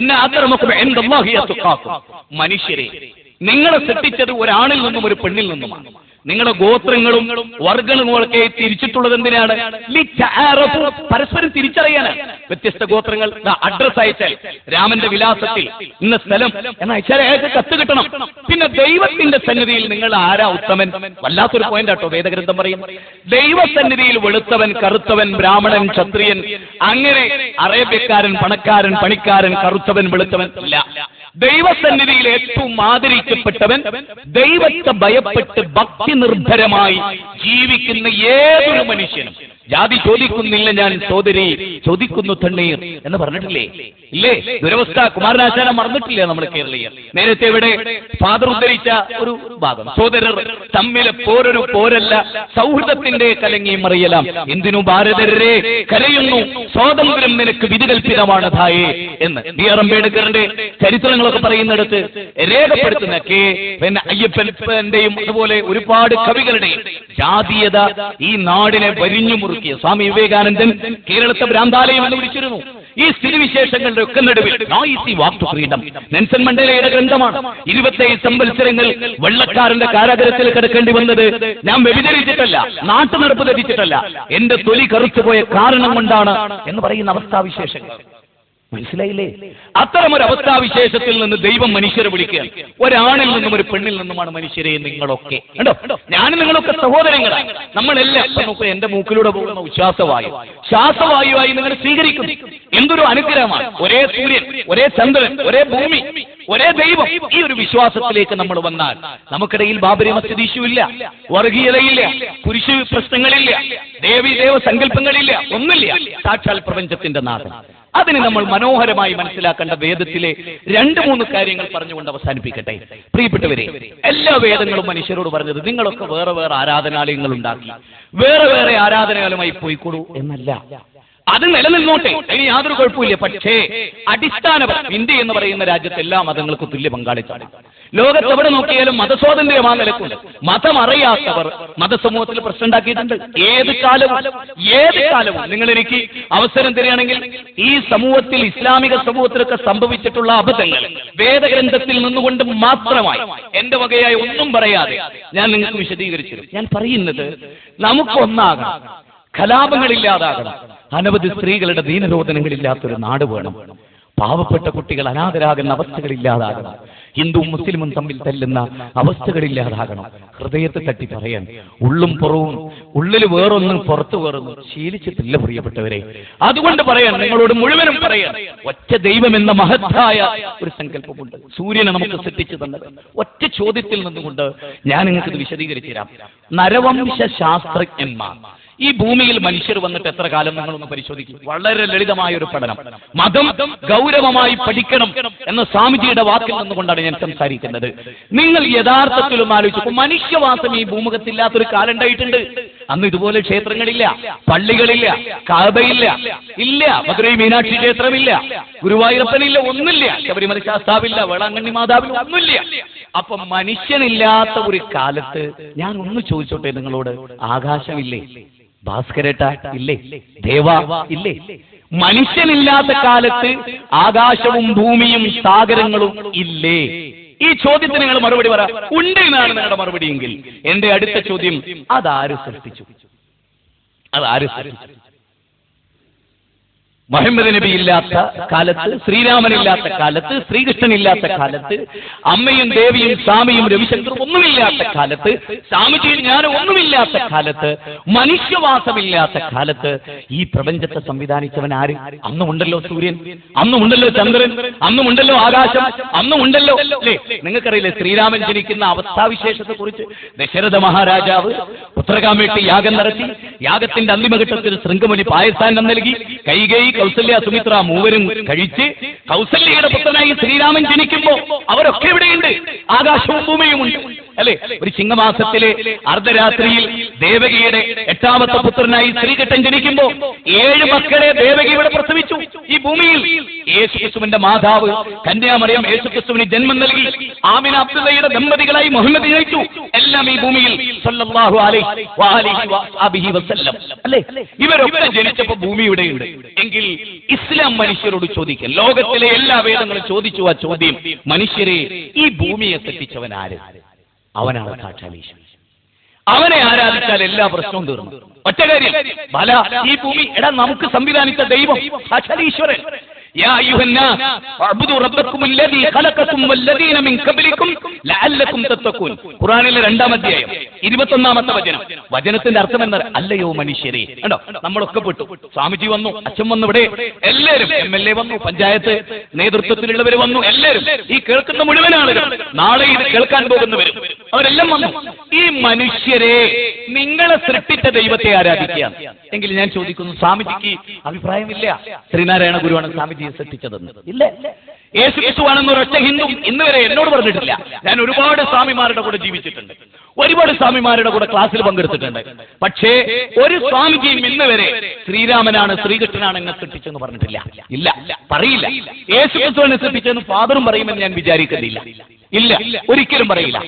ഇന്ന അക്രമകും ഇൻദല്ലാഹി അത്ഖാകും. മനുഷ്യരെ, നിങ്ങളെ സൃഷ്ടിച്ചത് ഒരാണിൽ നിന്നും ഒരു പെണ്ണിൽ നിന്നുമാണ്. നിങ്ങളുടെ ഗോത്രങ്ങളും വർഗങ്ങളുമൊക്കെ തിരിച്ചിട്ടുള്ളത് എന്തിനാണ്? പരസ്പരം തിരിച്ചറിയാനാണ്. വ്യത്യസ്ത ഗോത്രങ്ങൾ അഡ്രസ് അയച്ചാൽ രാമന്റെ വിലാസത്തിൽ ഇന്ന സ്ഥലം എന്ന് അയച്ചാൽ അയാൾക്ക് കത്ത് കിട്ടണം. പിന്നെ ദൈവത്തിന്റെ സന്നിധിയിൽ നിങ്ങൾ ആരാ ഉത്തമൻ? വല്ലാത്തൊരു പോയിന്റ് ആട്ടോ വേദഗ്രന്ഥം പറയും. ദൈവസന്നിധിയിൽ വെളുത്തവൻ, കറുത്തവൻ, ബ്രാഹ്മണൻ, ക്ഷത്രിയൻ, അങ്ങനെ അറേബ്യക്കാരൻ, പണക്കാരൻ, പണിക്കാരൻ, കറുത്തവൻ, വെളുത്തവൻ ഇല്ല. ദൈവസന്നിധിയിൽ ഏറ്റവും ആദരിക്കപ്പെട്ടവൻ ദൈവത്തെ ഭയപ്പെട്ട് ഭക്തി നിർഭരമായി ജീവിക്കുന്ന ഏതൊരു മനുഷ്യനും. ജാതി ചോദിക്കുന്നില്ല ഞാൻ സോദരി, ചോദിക്കുന്നു തണ്ണീർ എന്ന് പറഞ്ഞിട്ടില്ലേ? ഇല്ലേ? ദുരവസ്ഥ കുമാരനാശാനം മറന്നിട്ടില്ലേ നമ്മൾ കേരളീയർ? നേരത്തെ ഇവിടെ ഫാദർ ഉദ്ധരിച്ച ഒരു ഭാഗം, സോദരർ തമ്മിലെ പോരൊരു പോരല്ല, സൗഹൃദത്തിന്റെ കലങ്ങി മറിയലാം. എന്തിനു ഭാരതരെ കരയുന്നു, സ്വാതന്ത്ര്യം നിനക്ക് വിധികൽപ്പിതമാണ് ധായേ എന്ന് ബി ആർ അംബേദ്കറിന്റെ ചരിത്രങ്ങളൊക്കെ പറയുന്നിടത്ത് രേഖപ്പെടുത്തുന്ന പിന്നെ അയ്യപ്പന്റെയും അതുപോലെ ഒരുപാട് കവികളുടെയും ജാതീയത ഈ നാടിനെ വരിഞ്ഞു മുറുക്കിയ സ്വാമി വിവേകാനന്ദൻ കേരളത്തെ ഭ്രാന്താലയം എന്ന് വിളിച്ചിരുന്നു. ഈ സ്ഥിതിവിശേഷങ്ങളുടെ ഒക്കെ നടുവിൽ നോയിസി വാക്ക് ടു ഫ്രീഡം നെൽസൺ മണ്ടേലയുടെ ഗ്രന്ഥമാണ്. 27 സംവത്സരങ്ങൾ വെള്ളക്കാരന്റെ കാരാഗ്രഹത്തിൽ കിടക്കേണ്ടി വന്നത് ഞാൻ വ്യഭിചരിച്ചിട്ടല്ല, നാട്ടുനടപ്പ് ധരിച്ചിട്ടല്ല, എന്റെ തൊലി കറുത്തുപോയ കാരണം കൊണ്ടാണ് എന്ന് പറയുന്ന അവസ്ഥാവിശേഷങ്ങൾ. മനസ്സിലായില്ലേ? അത്തരമൊരു അവസ്ഥാവിശേഷത്തിൽ നിന്ന് ദൈവം മനുഷ്യരെ വിളിക്കുക. ഒരാണിൽ നിന്നും ഒരു പെണ്ണിൽ നിന്നുമാണ് മനുഷ്യരെ നിങ്ങളൊക്കെ. കണ്ടോ, ഞാനും നിങ്ങളൊക്കെ സഹോദരങ്ങളാണ്. നമ്മളെല്ലാം നമുക്ക് എന്റെ മൂക്കിലൂടെ പോകുന്ന ശ്വാസവായുവായി നിങ്ങൾ സ്വീകരിക്കുന്നു. എന്തൊരു അനുഗ്രഹമാണ്! ഒരേ സൂര്യൻ, ഒരേ ചന്ദ്രൻ, ഒരേ ഭൂമി, ഒരേ ദൈവം. ഈ ഒരു വിശ്വാസത്തിലേക്ക് നമ്മൾ വന്നാൽ നമുക്കിടയിൽ ബാബരി മസ്ജിദ് ഇഷ്യൂ ഇല്ല, വർഗീയതയില്ല, പുരുഷ പ്രശ്നങ്ങളില്ല, ദേവ സങ്കല്പങ്ങളില്ല, ഒന്നുമില്ല. സാക്ഷാൽ പ്രപഞ്ചത്തിന്റെ നാഥൻ. അതിന് നമ്മൾ മനോഹരമായി മനസ്സിലാക്കേണ്ട വേദത്തിലെ 2-3 കാര്യങ്ങൾ പറഞ്ഞുകൊണ്ട് അവസാനിപ്പിക്കട്ടെ. പ്രിയപ്പെട്ടവരെ, എല്ലാ വേദങ്ങളും മനുഷ്യരോട് പറഞ്ഞത് നിങ്ങളൊക്കെ വേറെ വേറെ ആരാധനാലയങ്ങൾ ഉണ്ടാക്കി വേറെ വേറെ ആരാധനാലയമായി പോയിക്കൊള്ളൂ എന്നല്ല. അത് നിലനിന്നോട്ടെ, അതിന് യാതൊരു കുഴപ്പമില്ല. പക്ഷേ അടിസ്ഥാനപരം ഇന്ത്യ എന്ന് പറയുന്ന രാജ്യത്ത് എല്ലാ മതങ്ങൾക്കും തുല്യ പങ്കാളിത്തമാണ്. ലോകത്ത് എവിടെ നോക്കിയാലും മതസ്വാതന്ത്ര്യം ആ നിലക്കുണ്ട്. മതം അറിയാത്തവർ മതസമൂഹത്തിൽ പ്രശ്നം ഉണ്ടാക്കിയിട്ടുണ്ട്. ഏത് കാലവും നിങ്ങൾ എനിക്ക് അവസരം തരികയാണെങ്കിൽ ഈ സമൂഹത്തിൽ, ഇസ്ലാമിക സമൂഹത്തിലൊക്കെ സംഭവിച്ചിട്ടുള്ള അബദ്ധങ്ങൾ വേദഗ്രന്ഥത്തിൽ നിന്നുകൊണ്ട് മാത്രമായി എന്റെ വകയായി ഒന്നും പറയാതെ ഞാൻ നിങ്ങൾക്ക് വിശദീകരിച്ചു. ഞാൻ പറയുന്നത് നമുക്കൊന്നാകണം, കലാപങ്ങളില്ലാതാകണം, അനവധി സ്ത്രീകളുടെ ദീനരോധനങ്ങളില്ലാത്തൊരു നാട് വേണം, പാവപ്പെട്ട കുട്ടികൾ അനാഥരാകുന്ന അവസ്ഥകളില്ലാതാകണം, ഹിന്ദുവും മുസ്ലിമും തമ്മിൽ തല്ലുന്ന അവസ്ഥകളില്ലാതാകണം. ഹൃദയത്തെ തട്ടി പറയാൻ ഉള്ളും പുറവും, ഉള്ളിൽ വേറൊന്നും പുറത്തു വേറൊന്നും ശീലിച്ചിട്ടില്ല പ്രിയപ്പെട്ടവരെ. അതുകൊണ്ട് പറയാൻ, നിങ്ങളോട് മുഴുവനും പറയാൻ, ഒറ്റ ദൈവം എന്ന മഹത്തായ ഒരു സങ്കല്പമുണ്ട്. സൂര്യനെ നമുക്ക് സൃഷ്ടിച്ചു തന്നത് ഒറ്റ ചോദ്യത്തിൽ നിന്നുകൊണ്ട് ഞാൻ നിങ്ങൾക്ക് ഇത് വിശദീകരിച്ചു തരാം. നരവംശ ശാസ്ത്രജ്ഞന്മാർ ഈ ഭൂമിയിൽ മനുഷ്യർ വന്നിട്ട് എത്ര കാലം നിങ്ങളൊന്ന് പരിശോധിക്കും. വളരെ ലളിതമായ ഒരു പഠനം. മതം ഗൗരവമായി പഠിക്കണം എന്ന സ്വാമിജിയുടെ വാക്കിൽ നിന്നുകൊണ്ടാണ് ഞാൻ സംസാരിക്കുന്നത്. നിങ്ങൾ യഥാർത്ഥത്തിലും ആലോചിച്ചു, മനുഷ്യവാസം ഈ ഭൂമുഖത്തില്ലാത്തൊരു കാലം ഉണ്ടായിട്ടുണ്ട്. അന്ന് ഇതുപോലെ ക്ഷേത്രങ്ങളില്ല, പള്ളികളില്ല, കഅബയില്ല, ഇല്ല, മധുരൈ മീനാക്ഷി ക്ഷേത്രമില്ല, ഗുരുവായൂരപ്പനില്ല, ഒന്നുമില്ല, ശബരിമല ശാസ്താവില്ല, വേളാങ്കണ്ണി മാതാവില്ല, ഒന്നുമില്ല. അപ്പൊ മനുഷ്യനില്ലാത്ത ഒരു കാലത്ത് ഞാൻ ഒന്ന് ചോദിച്ചോട്ടെ നിങ്ങളോട്, ആകാശമില്ലേ? ഭാസ്കരേട്ട ഇല്ലേ? ദേവ ഇല്ലേ? മനുഷ്യനില്ലാത്ത കാലത്ത് ആകാശവും ഭൂമിയും സാഗരങ്ങളും ഇല്ലേ? ഈ ചോദ്യത്തിന് നിങ്ങൾ മറുപടി പറ. ഉണ്ട് എന്നാണ് നിങ്ങളുടെ മറുപടിയെങ്കിൽ എന്റെ അടുത്ത ചോദ്യം, അതാര് സൃഷ്ടിച്ചു? മുഹമ്മദ് നബി ഇല്ലാത്ത കാലത്ത്, ശ്രീരാമനില്ലാത്ത കാലത്ത്, ശ്രീകൃഷ്ണനില്ലാത്ത കാലത്ത്, അമ്മയും ദേവിയും സ്വാമിയും രവിശങ്കറും ഒന്നുമില്ലാത്ത കാലത്ത്, സ്വാമിജിയും ഞാനും ഒന്നുമില്ലാത്ത കാലത്ത്, മനുഷ്യവാസമില്ലാത്ത കാലത്ത് ഈ പ്രപഞ്ചത്തെ സംവിധാനിച്ചവൻ ആര്? അന്നുമുണ്ടല്ലോ സൂര്യൻ, അന്നുമുണ്ടല്ലോ ചന്ദ്രൻ, അന്നുമുണ്ടല്ലോ ആകാശം, അന്നുമുണ്ടല്ലോ. അല്ലേ? നിങ്ങൾക്കറിയില്ലേ ശ്രീരാമൻ ജനിക്കുന്ന അവസ്ഥാവിശേഷത്തെ കുറിച്ച്? ദശരഥ മഹാരാജാവ് പുത്രകാമേട്ടി യാഗം നടത്തി. യാഗത്തിന്റെ അന്തിമഘട്ടത്തിൽ ശൃംഗമുനി പായസാന്നം നൽകി. കൈകേയി, കൗസല്യ, സുമിത്ര മൂവരും കഴിച്ച് കൗസല്യയുടെ പുത്രനായി ശ്രീരാമൻ ജനിക്കുമ്പോ അവരൊക്കെ ഇവിടെയുണ്ട്, ആകാശവും ഭൂമിയുമുണ്ട്. അല്ലെ? ഒരു ചിങ്ങമാസത്തിലെ അർദ്ധരാത്രിയിൽ ദേവകിയുടെ 8ാമത്തെ പുത്രനായി ശ്രീകൃഷ്ണൻ ജനിക്കുമ്പോ 7 മക്കളെ ദേവകി ഇവിടെ പ്രസവിച്ചു ഈ ഭൂമിയിൽ. യേശുക്രിസ്തുവിന്റെ മാതാവ് കന്യാമറിയം യേശുക്രിസ്തുവിന് ജന്മം നൽകി. ആമിന അബ്ദുള്ളയുടെ ദമ്പതികളായി മുഹമ്മദ് ജനിച്ചു. എല്ലാം ഈ ഭൂമിയിൽ സല്ലല്ലാഹു അലൈഹി വഅലിഹി വസല്ലം. അല്ലെ? ഇവരൊക്കെ ജനിച്ചപ്പോ ഭൂമി ഇവിടെയുണ്ട്. എങ്കിൽ ഇസ്ലാം മനുഷ്യരോട് ചോദിക്കാൻ, ലോകത്തിലെ എല്ലാ വേദങ്ങളും ചോദിച്ചു ആ ചോദ്യം, മനുഷ്യരെ ഈ ഭൂമിയെ സൃഷ്ടിച്ചവൻ ആര്? അവനാണ് സാക്ഷാൽ ഈശ്വരൻ. അവനെ ആരാധിച്ചാൽ എല്ലാ പ്രശ്നവും തീർന്നു. ഒറ്റ കാര്യം, ബല ഈ ഭൂമി നമുക്ക് സംവിധാനിച്ച ദൈവം സാക്ഷാൽ ഈശ്വരൻ. യാ അയ്യുഹന്നാസ് അഅ്ബുദു റബ്ബക്കും അല്ലദീ ഖലഖക്കും വല്ലദീന മിൻ ഖബ്ലിക്കും ലഅല്ലക്കും തത്തഖൂൻ. ഖുർആനിലെ 2-ാം അധ്യായം 21-ാമത്തെ വചനം. വചനത്തിന്റെ അർത്ഥം എന്താണ്? അല്ലയോ മനുഷ്യരെ. കണ്ടോ, നമ്മളൊക്കെ പെട്ടു. സ്വാമിജി വന്നു, അച്ഛൻ വന്നു, ഇവിടെ എല്ലാവരും, MLA വന്നു, പഞ്ചായത്ത് നേതൃത്വത്തിലുള്ളവർ വന്നു, എല്ലാവരും, ഈ കേൾക്കുന്ന മുഴുവൻ ആളുകൾ, നാളെ ഇത് കേൾക്കാൻ പോകുന്നവരും, അവരെല്ലാം വന്നു. ഈ മനുഷ്യരെ നിങ്ങളെ സൃഷ്ടിച്ച ദൈവത്തെ ആരാധിക്കുക. എങ്കിൽ ഞാൻ ചോദിക്കുന്നു, സ്വാമിജിക്ക് അഭിപ്രായമില്ല ശ്രീനാരായണ ഗുരുവാണ് സ്വാമിജിയെ സൃഷ്ടിച്ചതെന്ന്? ഇല്ല. യേശു ക്രിസ്തുവാണെന്ന് ഒരൊറ്റ ഹിന്ദു ഇന്ന് വരെ എന്നോട് പറഞ്ഞിട്ടില്ല. ഞാൻ ഒരുപാട് സ്വാമിമാരുടെ കൂടെ ജീവിച്ചിട്ടുണ്ട്, ഒരുപാട് സ്വാമിമാരുടെ കൂടെ ക്ലാസ്സിൽ പങ്കെടുത്തിട്ടുണ്ട്. പക്ഷേ ഒരു സ്വാമിജിയും ഇന്ന് വരെ ശ്രീരാമനാണ്, ശ്രീകൃഷ്ണനാണ് എന്നെ സൃഷ്ടിച്ചെന്ന് പറഞ്ഞിട്ടില്ല. ഇല്ല, പറയില്ല. യേശു ക്രിസ്തുവിനെ സൃഷ്ടിച്ചെന്ന് ഫാദറും പറയുമെന്ന് ഞാൻ വിചാരിക്കുന്നില്ല. ഇല്ല, ഒരിക്കലും പറയില്ല.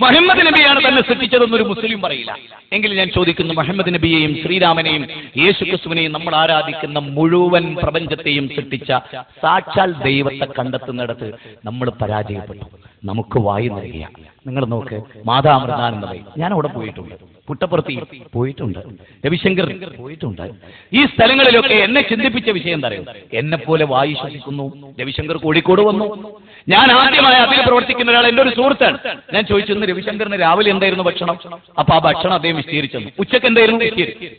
മുഹമ്മദ് നബിയാണ് തന്നെ സൃഷ്ടിച്ചതെന്ന് ഒരു മുസ്ലിം പറയില്ല. എങ്കിൽ ഞാൻ ചോദിക്കുന്നു, മുഹമ്മദ് നബിയെയും ശ്രീരാമനെയും യേശു ക്രിസ്തുവിനെയും നമ്മൾ ആരാധിക്കുന്ന മുഴുവൻ പ്രപഞ്ചത്തെയും സൃഷ്ടിച്ച സാക്ഷാൽ ദൈവത്തെ കണ്ടെത്തുന്നിടത്ത് നമ്മൾ പരാജയപ്പെട്ടു. നമുക്ക് വായു നൽകിയ. നിങ്ങൾ നോക്ക്, മാതാമൃതാനന്ദമേ, ഞാൻ അവിടെ പോയിട്ടുണ്ട്, പുട്ടപ്പുറത്തി പോയിട്ടുണ്ട്, രവിശങ്കർ പോയിട്ടുണ്ട്. ഈ സ്ഥലങ്ങളിലൊക്കെ എന്നെ ചിന്തിപ്പിച്ച വിഷയം എന്താ അറിയോ? എന്നെ പോലെ വായു ശ്വസിക്കുന്നു. രവിശങ്കർ കോഴിക്കോട് വന്നു. ഞാൻ ആദ്യമായി അതിൽ പ്രവർത്തിക്കുന്ന ഒരാൾ എൻ്റെ ഒരു സുഹൃത്താണ്. ഞാൻ ചോദിച്ചു, രവിശങ്കറിന് രാവിലെ എന്തായിരുന്നു ഭക്ഷണം? അപ്പൊ ആ ഭക്ഷണം അദ്ദേഹം വിശദീകരിച്ചു. ഉച്ചക്ക് എന്തായിരുന്നു?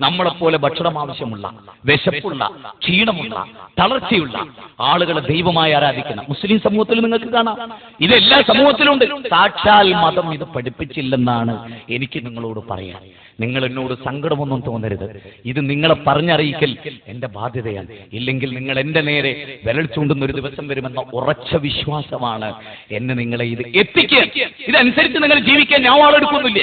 നമ്മളെപ്പോലെ ഭക്ഷണം ആവശ്യമുള്ള, വിശപ്പുള്ള, ക്ഷീണമുള്ള, തളർച്ചയുള്ള ആളുകളെ ദൈവമായി ആരാധിക്കുന്ന മുസ്ലിം സമൂഹത്തിൽ നിങ്ങൾക്ക് കാണാം. ഇതെല്ലാ സമൂഹത്തിലുണ്ട്. സാക്ഷാൽ മതം ഇത് പഠിപ്പിച്ചില്ലെന്നാണ് എനിക്ക് നിങ്ങളോട് പറയാൻ. നിങ്ങൾ എന്നോട് സങ്കടമൊന്നും തോന്നരുത്. ഇത് നിങ്ങളെ പറഞ്ഞറിയിക്കൽ എന്റെ ബാധ്യതയാണ്. ഇല്ലെങ്കിൽ നിങ്ങൾ എന്റെ നേരെ വിരൽ ചൂണ്ടുന്ന ഒരു ദിവസം വരുമെന്ന ഉറച്ച വിശ്വാസമാണ് എന്നെ നിങ്ങളെ ഇത് എത്തിക്കുക. ഇതനുസരിച്ച് നിങ്ങൾ ജീവിക്കാൻ ഞാൻ വാളെടുക്കുന്നില്ല.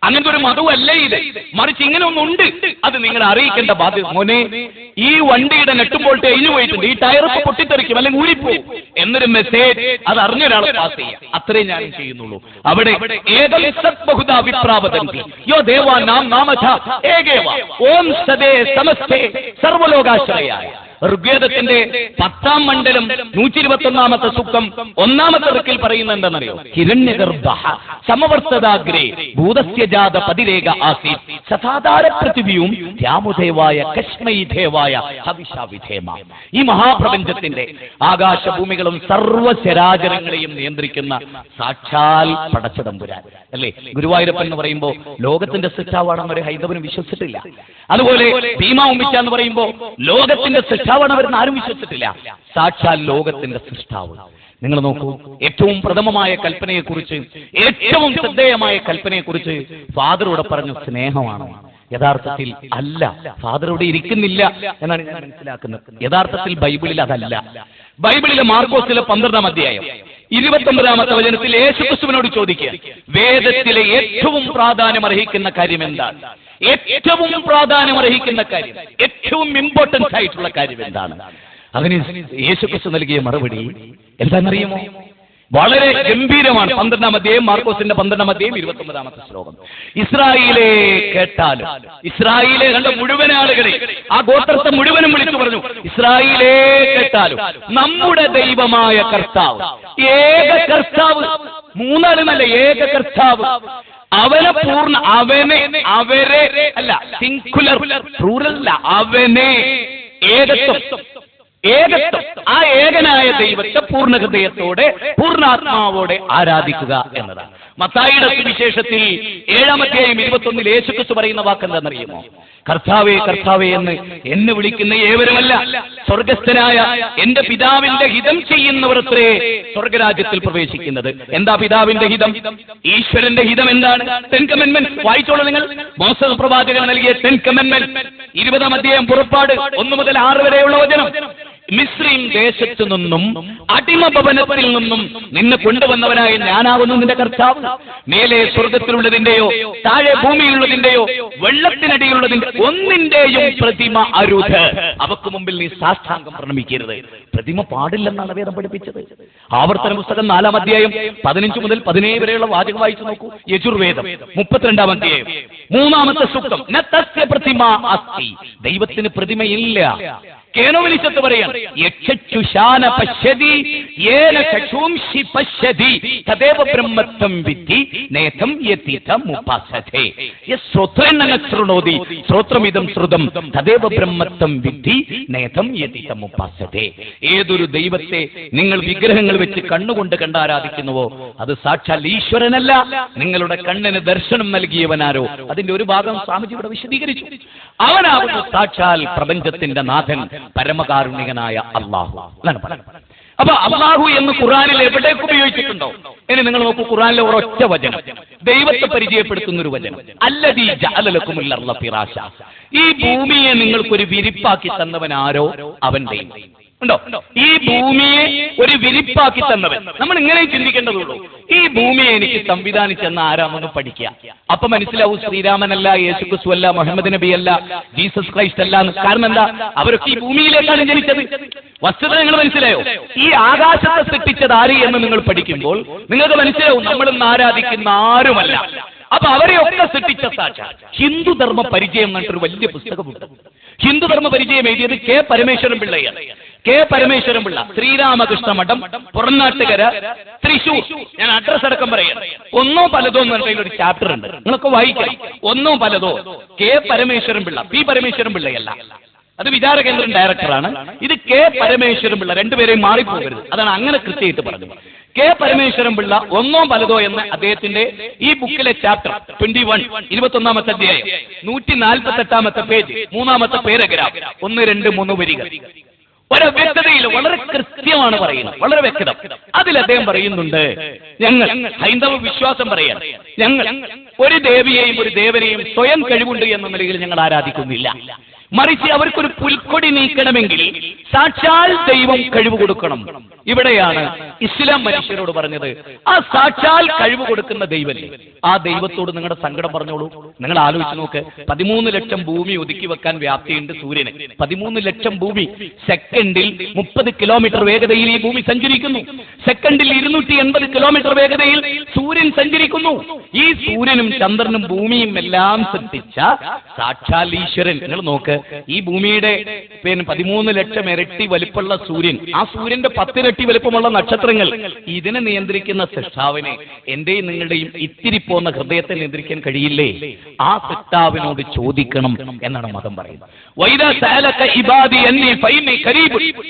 അങ്ങനത്തെ ഒരു മതമല്ല ഇത്. മറിച്ച് ഇങ്ങനെ ഒന്നുണ്ട്, അത് നിങ്ങളെ അറിയിക്കേണ്ട ബാധ്യത. മോനെ, ഈ വണ്ടിയുടെ നെട്ടുമ്പോൾ തേഞ്ഞു പോയിട്ടുണ്ട്, ഈ ടയറൊക്കെ പൊട്ടിത്തെറിക്കും അല്ലെങ്കിൽ ഊരിപ്പോവും എന്നൊരു മെസ്സേജ് അത് അറിഞ്ഞ ഒരാളെ പാസ് ചെയ്യാം. അത്രേ ഞാനും ചെയ്യുന്നുള്ളൂ. അവിടെ യോ ദേവാ നാം നാമധ ഏകേവ ഓം സദേ സമസ്തേ സർവലോകാശ്രയായ. ഋഗ്വേദത്തിന്റെ 10-ാം മണ്ഡലം 121-ാമത്തെ സൂക്തം 1-ാമത്തെ ഋക്കിൽ പറയുന്നത് എന്താണെന്നറിയോ? ഹിരണ്യഗർഭഃ സമവർത്തദാഗ്രേ ഭൂതസ്യ ജാത പതിരേക ആസീത് സദാധാര പൃഥിവിയും രാമുദേവായ കശ്മൈ ദേവായ ഹവിഷാവിധേമ. ഈ മഹാപ്രപഞ്ചത്തിന്റെ ആകാശഭൂമികളും സർവ്വചരാചരങ്ങളെയും നിയന്ത്രിക്കുന്ന സാക്ഷാൽ പടച്ചതമ്പുരാൻ അല്ലേ? ഗുരുവായൂരപ്പൻ എന്ന് പറയുമ്പോൾ ലോകത്തിന്റെ സൃഷ്ടാവാണെന്ന് ഒരു ഹൈന്ദവനും വിശ്വസിച്ചിട്ടില്ല. അതുപോലെ ഭീമാ ഉമ്മിച്ച എന്ന് പറയുമ്പോൾ ലോകത്തിന്റെ സൃഷ്ടാവാണെന്ന് ആരും വിശ്വസിച്ചിട്ടില്ല. സാക്ഷാൽ ലോകത്തിന്റെ സൃഷ്ടാവ്. നിങ്ങൾ നോക്കൂ, ഏറ്റവും പ്രഥമമായ കൽപ്പനയെക്കുറിച്ച്, ഏറ്റവും ശ്രദ്ധേയമായ കൽപ്പനയെക്കുറിച്ച് ഫാദറോട് പറഞ്ഞു സ്നേഹമാണ്. യഥാർത്ഥത്തിൽ അല്ല, ഫാദർ ഇവിടെ ഇരിക്കുന്നില്ല എന്നാണ് ഞാൻ മനസ്സിലാക്കുന്നത്. യഥാർത്ഥത്തിൽ ബൈബിളിൽ അതല്ല. ബൈബിളിലെ മാർക്കോസിലെ 12-ാം അധ്യായം 29-ാമത്തെ വചനത്തിൽ യേശുക്രിസ്തുവിനോട് ചോദിക്കുക, വേദത്തിലെ ഏറ്റവും പ്രാധാന്യം അർഹിക്കുന്ന കാര്യം എന്താണ്? ഏറ്റവും പ്രാധാന്യം അർഹിക്കുന്ന കാര്യം, ഏറ്റവും ഇമ്പോർട്ടൻസ് ആയിട്ടുള്ള കാര്യം എന്താണ്? അതിന് യേശുക്രിസ്തു നൽകിയ മറുപടി എന്താണെന്നറിയുമോ? വളരെ ഗംഭീരമാണ്. 12-ാം അധ്യായം, മാർക്കോസിന്റെ 12-ാം അധ്യായം 29-ാമത്തെ ശ്ലോകം. ഇസ്രായേലേ കേട്ടാലും, ഇസ്രായേലെ കണ്ട മുഴുവൻ ആളുകളെ, ആ ഗോത്രത്തെ മുഴുവനും വിളിച്ചു പറഞ്ഞു, ഇസ്രായേലേ കേട്ടാലും നമ്മുടെ ദൈവമായ കർത്താവ്, ഏക കർത്താവ്, മൂന്നാളുമല്ല, ഏക കർത്താവ്, അവനെ പൂർണ്ണ, അവരെ അല്ല, സിംഗുലർ പ്ലൂറൽ അല്ല, അവനെ, ഏകത്വം, ആ ഏകനായ ദൈവത്തെ പൂർണ്ണ ഹൃദയത്തോടെ പൂർണ്ണാത്മാവോടെ ആരാധിക്കുക എന്നതാണ്. മത്തായിയുടെ സുവിശേഷത്തിൽ 7-ാം അധ്യായം 21-ൽ യേശുക്രിസ്തു പറയുന്ന വാക്ക് എന്താണെന്നറിയുമോ? കർത്താവേ കർത്താവേ എന്ന് എന്നെ വിളിക്കുന്ന ഏവരുമല്ല, സ്വർഗസ്ഥനായ എന്റെ പിതാവിന്റെ ഹിതം ചെയ്യുന്നവരത്രേ സ്വർഗരാജ്യത്തിൽ പ്രവേശിക്കുന്നത്. എന്താ പിതാവിന്റെ ഹിതം? ഈശ്വരന്റെ ഹിതം എന്താണ്? 10 കമാൻഡ്മെന്റ്സ് വായിച്ചോളൂ നിങ്ങൾ. മോശെ പ്രവാചകൻ നൽകിയ 10 കമാൻഡ്മെന്റ്സ്, 20-ാം അധ്യായം പുറപ്പാട് 1 മുതൽ 6 വരെയുള്ള വചനം. മിസ്രയീം ദേശത്തു നിന്നും, അടിമ ഭവനത്തിൽ നിന്നും നിന്നെ കൊണ്ടുവന്നവനായ ഞാനാകുന്നു നിന്റെ കർത്താവ്. മേലെ സ്വർഗത്തിലുള്ളതിന്റെയോ താഴെ ഭൂമിയിലുള്ളതിന്റെയോ വെള്ളത്തിനടിയിലുള്ളതിന്റെ ഒന്നിന്റെയും പ്രതിമ അരുത്. അവക്ക് മുമ്പിൽ നീ സാഷ്ടാംഗം പ്രണമിക്കരുത്. പ്രതിമ പാടില്ലെന്നാണ് വേദം പഠിപ്പിച്ചത്. ആവർത്തന പുസ്തകം 4-ാം അധ്യായം 15 മുതൽ 17 വരെയുള്ള വാചകം വായിച്ചു നോക്കൂ. യജുർവേദം 32-ാം അധ്യായം 3-ാമത്തെ സൂക്തം, ന തസ്യ പ്രതിമ അസ്തി, ദൈവത്തിന് പ്രതിമയില്ല. കേനോവലിശത്ത് പറയാൻ, യക്ഷുശാന പശ്യതി യേന ചക്ഷുംഷി പശ്യതി തദേവ ബ്രഹ്മത്വം വിദ്ധി നേതം യതീതം ഉപാസതേ. യശ്രോത്രേണ ശൃണോതി ശ്രോത്രമിദം ശ്രുതം തദേവ ബ്രഹ്മത്വം വിദ്ധി നേതം യതീതം ഉപാസതേ. ഏതൊരു ദൈവത്തെ നിങ്ങൾ വിഗ്രഹങ്ങൾ വെച്ച് കണ്ണുകൊണ്ട് കണ്ടാരാധിക്കുന്നുവോ അത് സാക്ഷാൽ ഈശ്വരനല്ല, നിങ്ങളുടെ കണ്ണിന് ദർശനം നൽകിയവനാരോ. അതിന്റെ ഒരു ഭാഗം സ്വാമിജി ഇവിടെ വിശദീകരിച്ചു. അവനാകുന്നു സാക്ഷാൽ പ്രപഞ്ചത്തിന്റെ നാഥൻ, പരമകാരുണികനായ അള്ളാഹു. അപ്പൊ അള്ളാഹു എന്ന് ഖുർആനിൽ എവിടേക്ക് ഉപയോഗിച്ചിട്ടുണ്ടോ? ഇനി നിങ്ങൾ നോക്കൂ, ഖുർആനിലെ ഒരൊറ്റ വചനം, ദൈവത്തെ പരിചയപ്പെടുത്തുന്ന ഒരു വചനം, അല്ലദീ ജഅല ലക്കുമുൽ അർള ഫിറാശ, ഈ ഭൂമിയെ നിങ്ങൾക്കൊരു വിരിപ്പാക്കി തന്നവൻ ആരോ അവൻ ദൈവം. ഉണ്ടോ? ഈ ഭൂമിയെ ഒരു വിരിപ്പാക്കി തന്നവൻ. നമ്മൾ ഇങ്ങനെ ചിന്തിക്കേണ്ടതുള്ളൂ. ഈ ഭൂമിയെ എനിക്ക് സംവിധാനിച്ചെന്ന ആരാണെന്ന് പഠിക്കുക. അപ്പൊ മനസ്സിലാവും ശ്രീരാമനല്ല, യേശുക്രിസ്തു അല്ല, മുഹമ്മദ് നബി അല്ല, ജീസസ് ക്രൈസ്റ്റ് അല്ല. കാരണം എന്താ? അവരൊക്കെ ഈ ഭൂമിയിലേക്കാണ് ജനിച്ചത്. വസ്തുത നിങ്ങൾ മനസ്സിലായോ? ഈ ആകാശത്തെ സൃഷ്ടിച്ചത് ആര് എന്ന് നിങ്ങൾ പഠിക്കുമ്പോൾ നിങ്ങൾക്ക് മനസ്സിലാവും നമ്മൾ ഇന്ന് ആരാധിക്കുന്ന ആരുമല്ല. അപ്പൊ അവരെയൊക്കെ സൃഷ്ടിച്ച സാക്ഷാൽ ഹിന്ദുധർമ്മ പരിചയം എന്നിട്ടൊരു വലിയ പുസ്തകമുണ്ട്. ഹിന്ദുധർമ്മ പരിചയം എഴുതിയത് കെ പരമേശ്വരൻ പിള്ളയാണ്. കെ പരമേശ്വരൻ പിള്ള, ശ്രീരാമകൃഷ്ണ മഠം, പുറനാട്ടുകര, തൃശൂർ. ഞാൻ അഡ്രസ് അടക്കം പറയാം. ഒന്നോ പലതോ എന്ന് പറഞ്ഞ ഒരു ചാപ്റ്റർ ഉണ്ട്, നിങ്ങളൊക്കെ വായിക്കാം. ഒന്നോ പലതോ. കെ പരമേശ്വരൻ പിള്ള, പി പരമേശ്വരൻ പിള്ളയല്ല, അത് വിചാര കേന്ദ്രം ഡയറക്ടറാണ്. ഇത് കെ പരമേശ്വരൻ പിള്ള, രണ്ടുപേരെയും മാറിപ്പോകരുത്, അതാണ് അങ്ങനെ കൃത്യമായിട്ട് പറഞ്ഞത്. കെ പരമേശ്വരൻ പിള്ള ഒന്നോ പലതോ എന്ന അദ്ദേഹത്തിന്റെ ഈ ബുക്കിലെ ചാപ്റ്റർ 21, 21ാമത്തെ അധ്യായം, 148ാമത്തെ പേജ്, 3ാമത്തെ പാരഗ്രാഫ്, 1, 2, 3 വരികൾ. ഒരു വ്യക്തതയിൽ വളരെ കൃത്യമാണ് പറയുന്നത്, വളരെ വ്യക്തത. അതിൽ അദ്ദേഹം പറയുന്നുണ്ട്, ഞങ്ങൾ ഹൈന്ദവ വിശ്വാസം പറയാൻ, ഞങ്ങൾ ഒരു ദേവിയെയും ഒരു ദേവനെയും സ്വയം കഴിവുണ്ട് എന്ന നിലയിൽ ഞങ്ങൾ ആരാധിക്കുന്നില്ല. മറിച്ച് അവർക്കൊരു പുൽക്കൊടി നീക്കണമെങ്കിൽ സാക്ഷാൽ ദൈവം കഴിവ് കൊടുക്കണം. ഇവിടെയാണ് ഇസ്ലാം മനുഷ്യരോട് പറഞ്ഞത്, ആ സാക്ഷാൽ കഴിവ് കൊടുക്കുന്ന ദൈവല്ലേ, ആ ദൈവത്തോട് നിങ്ങളുടെ സങ്കടം പറഞ്ഞോളൂ. നിങ്ങൾ ആലോചിച്ച് നോക്ക്, 13 ലക്ഷം ഭൂമി ഒതുക്കി വെക്കാൻ വ്യാപ്തിയുണ്ട് സൂര്യന്. 13 ലക്ഷം ഭൂമി സെക്കൻഡിൽ 30 കിലോമീറ്റർ വേഗതയിൽ ഈ ഭൂമി സഞ്ചരിക്കുന്നു. സെക്കൻഡിൽ 280 കിലോമീറ്റർ വേഗതയിൽ സൂര്യൻ സഞ്ചരിക്കുന്നു. ഈ സൂര്യനും ചന്ദ്രനും ഭൂമിയും എല്ലാം സൃഷ്ടിച്ച സാക്ഷാൽ ഈശ്വരൻ. നിങ്ങൾ നോക്ക്, ഈ ഭൂമിയുടെ 13 ലക്ഷം ഇരട്ടി വലിപ്പമുള്ള സൂര്യൻ, ആ സൂര്യന്റെ 10 ഇരട്ടി വലിപ്പമുള്ള നക്ഷത്രങ്ങൾ, ഇതിനെ നിയന്ത്രിക്കുന്ന സൃഷ്ടാവിനെ എന്റെയും നിങ്ങളുടെയും ഇത്തിരി പോന്ന ഹൃദയത്തെ നിയന്ത്രിക്കാൻ കഴിയില്ലേ? ആ സൃഷ്ടാവിനോട് ചോദിക്കണം എന്നാണ് മതം പറയുന്നത്.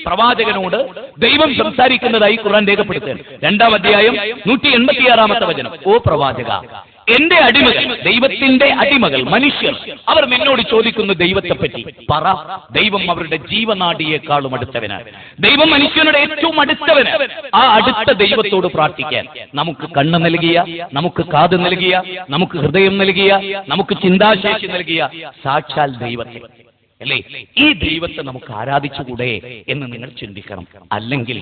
പ്രവാചകനോട് ദൈവം സംസാരിക്കുന്നതായി ഖുർആൻ രേഖപ്പെടുത്തുകയാണ്. 2-ാം അധ്യായം 186ാമത്തെ വചനം. ഓ പ്രവാചക, എന്റെ അടിമകൾ, ദൈവത്തിന്റെ അടിമകൾ, മനുഷ്യർ, അവർ നിന്നോട് ചോദിക്കുന്നു ദൈവത്തെ പറ്റി. പറ, ദൈവം അവരുടെ ജീവനാഡിയേക്കാളും അടുത്തവനാണ്. ദൈവം മനുഷ്യനുടെ ഏറ്റവും അടുത്തവനാണ്. ആ അടുത്ത ദൈവത്തോട് പ്രാർത്ഥിക്കാൻ നമുക്ക് കണ്ണ് നൽകിയ, നമുക്ക് കാത് നൽകിയ, നമുക്ക് ഹൃദയം നൽകിയ, നമുക്ക് ചിന്താശേഷി നൽകിയ സാക്ഷാൽ ദൈവത്തെ അല്ലേ, ഈ ദൈവത്തെ നമുക്ക് ആരാധിച്ചുകൂടെ എന്ന് നിങ്ങൾ ചിന്തിക്കണം. അല്ലെങ്കിൽ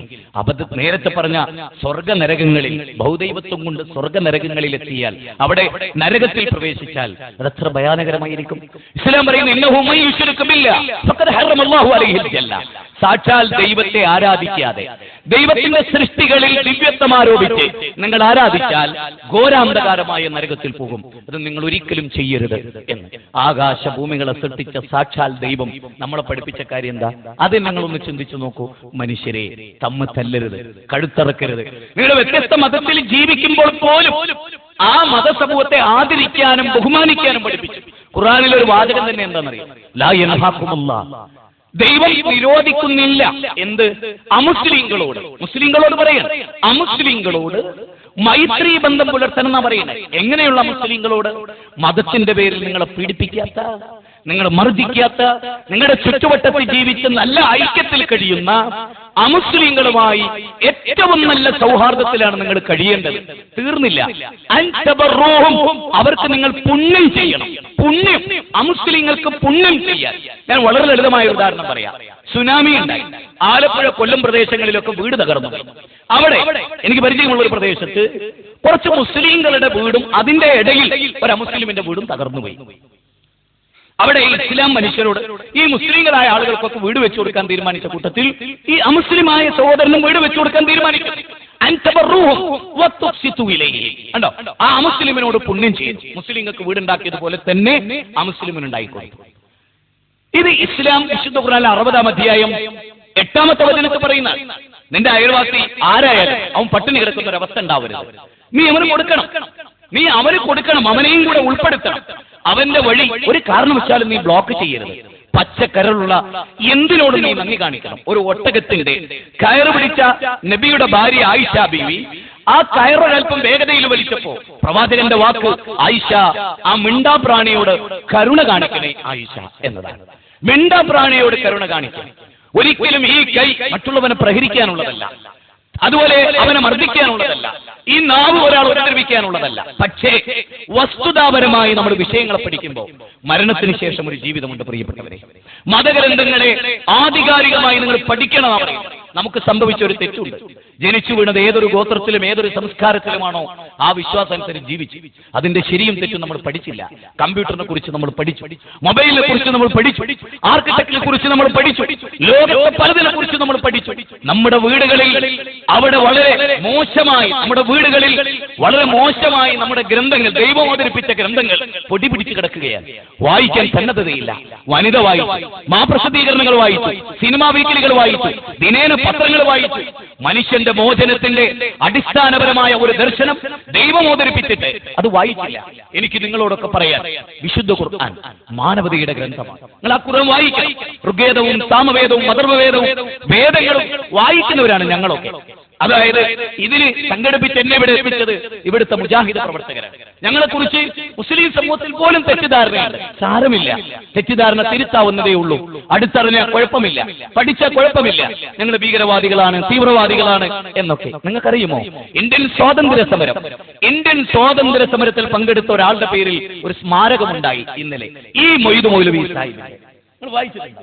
നേരത്തെ പറഞ്ഞ സ്വർഗനരകങ്ങളിൽ, ബഹുദൈവത്വം കൊണ്ട് സ്വർഗനരകങ്ങളിൽ എത്തിയാൽ, അവിടെ നരകത്തിൽ പ്രവേശിച്ചാൽ അതെത്ര ഭയാനകരമായിരിക്കും. ഇസ്ലാം പറയുന്നു, ഇന്നഹു മൻ യുശ്രിക് ബില്ലാഹ് ഫഖദ് ഹറമല്ലാഹു അലൈഹിൽ ജന്ന. സാക്ഷാൽ ദൈവത്തെ ആരാധിക്കാതെ ദൈവത്തിന്റെ സൃഷ്ടികളിൽ ദിവ്യത്വം ആരോപിച്ച് നിങ്ങൾ ആരാധിച്ചാൽ ഘോരാന്ധകാരമായ നരകത്തിൽ പോകും. അത് നിങ്ങൾ ഒരിക്കലും ചെയ്യരുത് എന്ന്. ആകാശഭൂമികളെ സൃഷ്ടിച്ച സാക്ഷാൽ ദൈവം നമ്മളെ പഠിപ്പിച്ച കാര്യം എന്താ? അത് ഞങ്ങളൊന്ന് ചിന്തിച്ചു നോക്കൂ. മനുഷ്യരെ തമ്മിൽ തല്ലരുത്, കഴുത്തറക്കരുത്. നിങ്ങളുടെ വ്യത്യസ്ത മതത്തിൽ ജീവിക്കുമ്പോൾ പോലും ആ മതസമൂഹത്തെ ആദരിക്കാനും ബഹുമാനിക്കാനും പഠിപ്പിച്ചു. ഖുർആനിലെ ഒരു വാചകം തന്നെ എന്താണെന്നറിയാം? ലാ യൻഹാകുമുല്ലാഹ്, ദൈവം നിരോധിക്കുന്നില്ല. എന്ത്? അമുസ്ലിങ്ങളോട്. മുസ്ലിങ്ങളോട് പറയണം, അമുസ്ലിങ്ങളോട് മൈത്രി ബന്ധം പുലർത്തണം എന്നാ പറയുന്നത്. എങ്ങനെയുള്ള മുസ്ലിങ്ങളോട്? മതത്തിന്റെ പേരിൽ നിങ്ങളെ പീഡിപ്പിക്കാത്ത, നിങ്ങളെ മർദ്ദിക്കാത്ത, നിങ്ങളുടെ ചുറ്റുവട്ടത്തിൽ ജീവിച്ച് നല്ല ഐക്യത്തിൽ കഴിയുന്ന അമുസ്ലിങ്ങളുമായി ഏറ്റവും നല്ല സൗഹാർദ്ദത്തിലാണ് നിങ്ങൾ കഴിയേണ്ടത്. തീർന്നില്ല, അവർക്ക് നിങ്ങൾ പുണ്യം ചെയ്യണം. പുണ്യം, അമുസ്ലിങ്ങൾക്ക് പുണ്യം ചെയ്യാൻ. ഞാൻ വളരെ ലളിതമായ ഉദാഹരണം പറയാം. സുനാമി ഉണ്ടായി, ആലപ്പുഴ, കൊല്ലം പ്രദേശങ്ങളിലൊക്കെ വീട് തകർന്നു. അവിടെ എനിക്ക് പരിചയമുള്ള ഒരു പ്രദേശത്ത് കുറച്ച് മുസ്ലിങ്ങളുടെ വീടും അതിന്റെ ഇടയിൽ ഒരു അമുസ്ലിമിന്റെ വീടും തകർന്നുപോയി. അവിടെ ഇസ്ലാം മനുഷ്യരോട്, ഈ മുസ്ലിങ്ങളായ ആളുകൾക്കൊക്കെ വീട് വെച്ചു കൊടുക്കാൻ തീരുമാനിച്ച കൂട്ടത്തിൽ ഈ അമുസ്ലിമായ സഹോദരനും വീട് വെച്ചു കൊടുക്കാൻ തീരുമാനിക്കും. കണ്ടോ, ആ അമുസ്ലിമിനോട് പുണ്യം ചെയ്യുന്നു. മുസ്ലിങ്ങൾക്ക് വീടുണ്ടാക്കിയതുപോലെ തന്നെ അമുസ്ലിമിനുണ്ടായിക്കൊടുത്തു. ഇത് ഇസ്ലാം വിശുദ്ധ ഖുർആനിലെ 60-ാം അധ്യായം 8ാമത്തെ വചനത്തിൽ പറയുന്ന, നിന്റെ അയൽവാസി ആരായാലും അവൻ പട്ടിണി കിടക്കുന്ന ഒരു അവസ്ഥ ഉണ്ടാവരുത്. നീ അവന് കൊടുക്കണം, നീ അവന് കൊടുക്കണം, അവനെയും കൂടെ ഉൾപ്പെടുത്തണം. അവന്റെ വഴി ഒരു കാരണവശാലും നീ ബ്ലോക്ക് ചെയ്യരുത്. പച്ചക്കരളുള്ള എന്തിനോടും നീ നന്ദി കാണിക്കണം. ഒരു ഒട്ടകത്തിന്റെ കയറ് പിടിച്ച നബിയുടെ ഭാര്യ ആയിഷ ബീവി ആ കയറൊരൽപ്പം വേഗതയിൽ വലിച്ചപ്പോ പ്രവാചകന്റെ വാക്ക്, ആയിഷ, ആ മിണ്ടാപ്രാണിയോട് കരുണ കാണിക്കണേ ആയിഷ എന്നതാണ്. മിണ്ടാപ്രാണിയോട് കരുണ കാണിക്കണം. ഒരിക്കലും ഈ കൈ മറ്റുള്ളവനെ പ്രഹരിക്കാനുള്ളതല്ല, അതുപോലെ അവനെ മർദ്ദിക്കാനുള്ളതല്ല, ഈ നാവ് ഒരാൾ ഉപദ്രവിക്കാനുള്ളതല്ല. പക്ഷേ വസ്തുതാപരമായി നമ്മൾ വിഷയങ്ങളെ പഠിക്കുമ്പോൾ മരണത്തിന് ശേഷം ഒരു ജീവിതമുണ്ട് പ്രിയപ്പെട്ടവരെ. മതഗ്രന്ഥങ്ങളെ ആധികാരികമായി നിങ്ങൾ പഠിക്കണം. നമുക്ക് സംഭവിച്ച ഒരു തെറ്റുണ്ട്. ജനിച്ചു വീണത് ഏതൊരു ഗോത്രത്തിലും ഏതൊരു സംസ്കാരത്തിലുമാണോ ആ വിശ്വാസം അനുസരിച്ച് ജീവിച്ചു. അതിന്റെ ശരിയും തെറ്റും നമ്മൾ പഠിച്ചില്ല. കമ്പ്യൂട്ടറിനെ കുറിച്ച് നമ്മൾ പഠിച്ചു, മൊബൈലിനെ കുറിച്ച് നമ്മൾ പഠിച്ചു, ആർക്കിടെക്റ്റിനെ കുറിച്ച് നമ്മൾ പഠിച്ചു, ലോകത്തെ പലതിനെ കുറിച്ച് നമ്മൾ പഠിച്ചു. നമ്മുടെ വീടുകളിൽ അവിടെ വളരെ മോശമായി നമ്മുടെ ഗ്രന്ഥങ്ങൾ, ദൈവം അവതരിപ്പിച്ച ഗ്രന്ഥങ്ങൾ പൊടി പിടിച്ച് കിടക്കുകയാണ്. വായിക്കാൻ സന്നദ്ധതയില്ല. വനിത വായിച്ചു, മാപ്രസിദ്ധീകരണങ്ങൾ വായിച്ചു, സിനിമാ വീക്കിലികൾ വായിച്ചു, ദിനേന പത്രങ്ങൾ വായിച്ചു. മനുഷ്യന്റെ മോചനത്തിന്റെ അടിസ്ഥാനപരമായ ഒരു ദർശനം ദൈവം അവതരിപ്പിച്ചിട്ട് അത് വായിച്ചില്ല. എനിക്ക് നിങ്ങളോടൊക്കെ പറയാൻ, വിശുദ്ധ ഖുർആൻ മാനവതയുടെ ഗ്രന്ഥമാണ്. നിങ്ങൾ ആ ഖുർആൻ വായിക്കണം. ഋഗ്വേദവും സാമവേദവും അഥർവവേദവും വേദങ്ങളും വായിക്കുന്നവരാണ് ഞങ്ങളൊക്കെ. അതായത് ഇതിന് സംഘടിപ്പിച്ച് എന്നെ ഇവിടെ എത്തിച്ചത് ഇവിടുത്തെ മുജാഹിദ് പ്രവർത്തകരാണ്. ഞങ്ങളെക്കുറിച്ച് മുസ്ലിം സമൂഹത്തിൽ പോലും തെറ്റിദ്ധാരണയുണ്ട്. സാരമില്ല, തെറ്റിദ്ധാരണ തിരുത്താവുന്നതേ ഉള്ളൂ. അടുത്തറിഞ്ഞാൽ കുഴപ്പമില്ല, പഠിച്ചാൽ കുഴപ്പമില്ല. ഞങ്ങൾ ഭീകരവാദികളാണ്, തീവ്രവാദികളാണ് എന്നൊക്കെ നിങ്ങൾക്കറിയുമോ? ഇന്ത്യൻ സ്വാതന്ത്ര്യ സമരത്തിൽ പങ്കെടുത്ത ഒരാളുടെ പേരിൽ ഒരു സ്മാരകമുണ്ടായി ഇന്നലെ. ഈ മൊയ്ദ് മൗലവി സാഹിബ് നിങ്ങൾ വായിച്ചിട്ടുണ്ട്.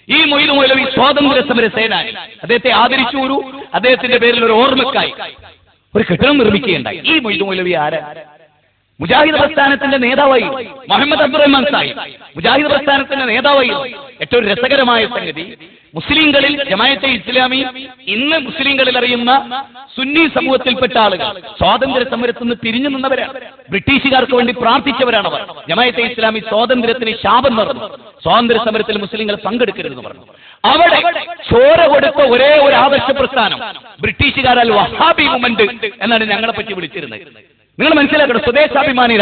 ഈ മൊയ്ദ് മൗലവി സ്വാതന്ത്ര്യ സമര സേനാനി. അദ്ദേഹത്തെ ആദരിച്ചു. അദ്ദേഹത്തിന്റെ പേരിൽ ഒരു ഓർമ്മക്കായി ഒരു കെട്ടിടം നിർമ്മിക്കുകയുണ്ടായി. ഈ മൊയ്ദ് മൗലവി ആരാ? മുജാഹിദ് പ്രസ്ഥാനത്തിന്റെ നേതാവായി മുഹമ്മദ് അബ്ദുറഹ്മാൻ സാഹിബ് മുജാഹിദ് പ്രസ്ഥാനത്തിന്റെ നേതാവായി. ഏറ്റവും രസകരമായ സംഗതി, മുസ്ലിങ്ങളിൽ ജമാഅത്തെ ഇസ്ലാമി ഇന്ന് മുസ്ലിങ്ങളിൽ അറിയുന്ന സുന്നി സമൂഹത്തിൽപ്പെട്ട ആളുകൾ സ്വാതന്ത്ര്യ സമരത്തിൽ നിന്ന് തിരിഞ്ഞു നിന്നവരാണ്. ബ്രിട്ടീഷുകാർക്ക് വേണ്ടി പ്രാർത്ഥിച്ചവരാണവർ. ജമാഅത്തെ ഇസ്ലാമി സ്വാതന്ത്ര്യത്തിന് ശാപം നടന്നു. സ്വാതന്ത്ര്യ സമരത്തിൽ മുസ്ലിങ്ങൾ പങ്കെടുക്കരുതെന്ന് പറഞ്ഞു. അവിടെ ചോര കൊടുത്ത ഒരേ ഒരു ആദർശ പ്രസ്ഥാനം ബ്രിട്ടീഷുകാരാൽ വഹാബി മൂവ്മെന്റ് എന്നാണ് ഞങ്ങളെ പറ്റി വിളിച്ചിരുന്നത്. നിങ്ങൾ മനസ്സിലാക്കണം. സ്വദേശാഭിമാനി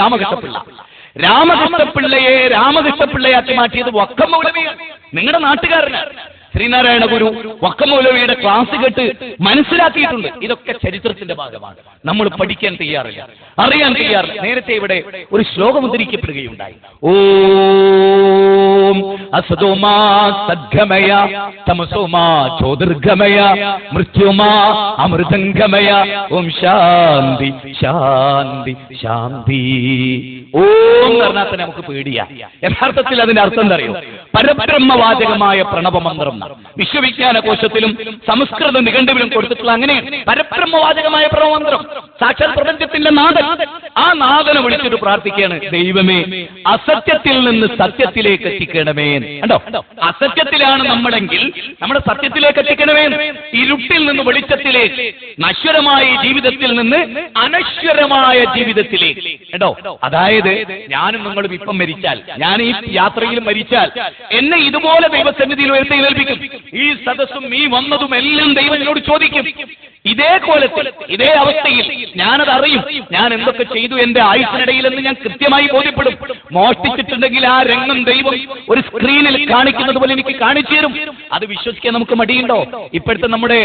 രാമകൃഷ്ണപിള്ളയാക്കി മാറ്റിയത് വക്കം മൗലവിയാണ്. നിങ്ങളുടെ നാട്ടുകാരനാണ്. ശ്രീനാരായണ ഗുരു വക്കം മൗലവിയുടെ ക്ലാസ് കേട്ട് മനസ്സിലാക്കിയിട്ടുണ്ട്. ഇതൊക്കെ ചരിത്രത്തിന്റെ ഭാഗമാണ്. നമ്മൾ പഠിക്കാൻ തയ്യാറില്ല, അറിയാൻ തയ്യാറില്ല. നേരത്തെ ഇവിടെ ഒരു ശ്ലോകം ഉദ്ധരിക്കപ്പെടുകയുണ്ടായി. ഓം അസതോമാ സദ്ഗമയ തമസോമാ ജ്യോതിർഗമയ മൃത്യുമാ അമൃതംഗമയ ഓം ശാന്തി ശാന്തി ശാന്തി. ഓം പറഞ്ഞാൽ തന്നെ നമുക്ക് പേടിയാ. യഥാർത്ഥത്തിൽ അതിന്റെ അർത്ഥം എന്താ അറിയോ? പരബ്രഹ്മവാചകമായ പ്രണവമന്ത്രം. വിശ്വവിജ്ഞാന കോശത്തിലും സംസ്കൃത നിഘണ്ടുവിലും കൊടുത്തിട്ടുള്ള അങ്ങനെയാണ് പരബ്രഹ്മവാചകമായ പ്രണവമന്ത്രം. സാക്ഷാൽ പ്രപഞ്ചത്തിന്റെ നാഥൻ. ആ നാഥനെ വിളിച്ചിട്ട് പ്രാർത്ഥിക്കുകയാണ്, ദൈവമേ അസത്യത്തിൽ നിന്ന് സത്യത്തിലേക്ക് എത്തിക്കണമേ. കണ്ടോ, അസത്യത്തിലാണ് നമ്മളെങ്കിൽ നമ്മുടെ സത്യത്തിലേക്ക് എത്തിക്കണമേ. ഇരുട്ടിൽ നിന്ന് വെളിച്ചത്തിലേക്ക്, നശ്വരമായ ജീവിതത്തിൽ നിന്ന് അനശ്വരമായ ജീവിതത്തിലേക്ക്. കേട്ടോ, അതായത് ഞാനും നിങ്ങളും ഇപ്പം മരിച്ചാൽ, ഞാൻ ഈ യാത്രയിൽ മരിച്ചാൽ എന്നെ ഇതുപോലെ ദൈവസന്നിധിയിൽ ഉയർത്തെഴുന്നേൽപ്പിക്കും. ഈ സദസ്സും ഈ വന്നതും എല്ലാം ദൈവം എന്നോട് ചോദിക്കും. ഇതേ കോലത്തിൽ, ഇതേ അവസ്ഥയിൽ ഞാനത് അറിയും. ഞാൻ എന്തൊക്കെ ചെയ്തു എന്റെ ആയുസിനിടയിലെന്ന് ഞാൻ കൃത്യമായി ബോധ്യപ്പെടും. മോഷ്ടിച്ചിട്ടുണ്ടെങ്കിൽ ആ രംഗം ദൈവം ഒരു സ്ക്രീനിൽ കാണിക്കുന്നത് പോലെ എനിക്ക് കാണിച്ചു തരും. അത് വിശ്വസിക്കാൻ നമുക്ക് മടിയുണ്ടോ? ഇപ്പോഴത്തെ നമ്മുടെ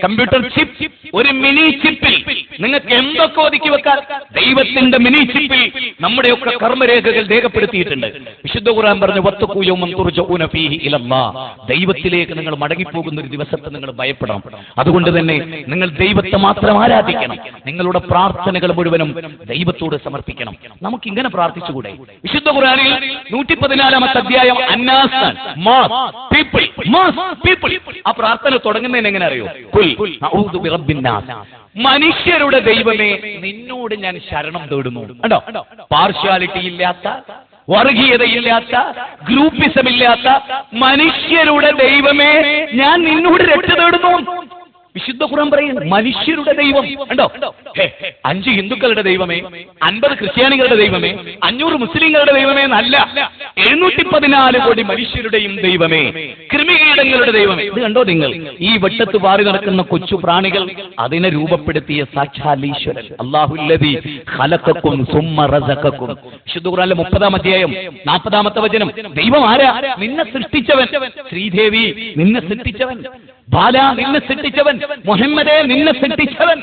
കമ്പ്യൂട്ടർ ചിപ്പ്, ഒരു മിനി ചിപ്പിൽ നിങ്ങൾക്ക് എന്തൊക്കെ ഒതുക്കി വെക്കാൻ ദൈവത്തിന്റെ മിനി ചിപ്പിൽ നമ്മുടെയൊക്കെ കർമ്മരേഖകൾ രേഖപ്പെടുത്തിയിട്ടുണ്ട്. വിശുദ്ധ ഖുർആൻ പറഞ്ഞു, വത്തഖൂ യൗമൻ തുർജഊന ഫീഹി ഇലല്ലാഹ്. ദൈവത്തിലേക്ക് നിങ്ങൾ മടങ്ങിപ്പോകുന്ന ഒരു ദിവസത്തെ നിങ്ങൾ ഭയപ്പെടണം. അതുകൊണ്ട് തന്നെ നിങ്ങൾ ദൈവത്തെ മാത്രം ആരാധിക്കണം. നിങ്ങളുടെ പ്രാർത്ഥനകൾ മുഴുവനും ദൈവത്തോട് സമർപ്പിക്കണം. നമുക്ക് ഇങ്ങനെ പ്രാർത്ഥിച്ചുകൂടെ? വിശുദ്ധ ഖുർആനിൽ 114-ാമത്തെ അധ്യായം അന്നാസ്, പീപ്പിൾ. ആ പ്രാർത്ഥന തുടങ്ങുന്നതിന് എങ്ങനെ അറിയോ? ഖുൽ അഊദു ബിറബ്ബിന്നാസ്. മനുഷ്യരുടെ ദൈവമേ നിന്നോട് ഞാൻ ശരണം തേടുന്നു. കണ്ടോ, പാർഷ്യാലിറ്റി ഇല്ലാത്ത, വർഗീയതയില്ലാത്ത, ഗ്രൂപ്പിസമില്ലാത്ത മനുഷ്യരുടെ ദൈവമേ ഞാൻ നിന്നോട് രക്ഷ തേടുന്നു. വിശുദ്ധ ഖുർആൻ പറയുന്നു മനുഷ്യരുടെ ദൈവം. കണ്ടോ, 5 ഹിന്ദുക്കളുടെ ദൈവമേ, 50 ക്രിസ്ത്യാനികളുടെ ദൈവമേ, 500 മുസ്ലിങ്ങളുടെ ദൈവമേ എന്നല്ല, 714 കോടി മനുഷ്യരുടെയും ദൈവമേ, കൃമികീടങ്ങളുടെ ദൈവമേ. ഇത് കണ്ടോ നിങ്ങൾ? ഈ വട്ടത്ത് പാറി നടക്കുന്ന കൊച്ചു പ്രാണികൾ, അതിനെ രൂപപ്പെടുത്തിയ സാക്ഷാൽ ഈശ്വരൻ അല്ലാഹുല്ലദീ ഖലഖക്കും സുമ്മ റസഖക്കും. വിശുദ്ധ ഖുർആനിലെ 30-ാം അധ്യായം 40-ാമത്തെ വചനം. ദൈവം ആരാ? നിന്നെ സൃഷ്ടിച്ചവൻ. ശ്രീദേവി നിന്നെ സൃഷ്ടിച്ചവൻ. ബാല നിന്നെ സൃഷ്ടിച്ചവൻ. മുഹമ്മദേ നിന്നെ സൃഷ്ടിച്ചവൻ.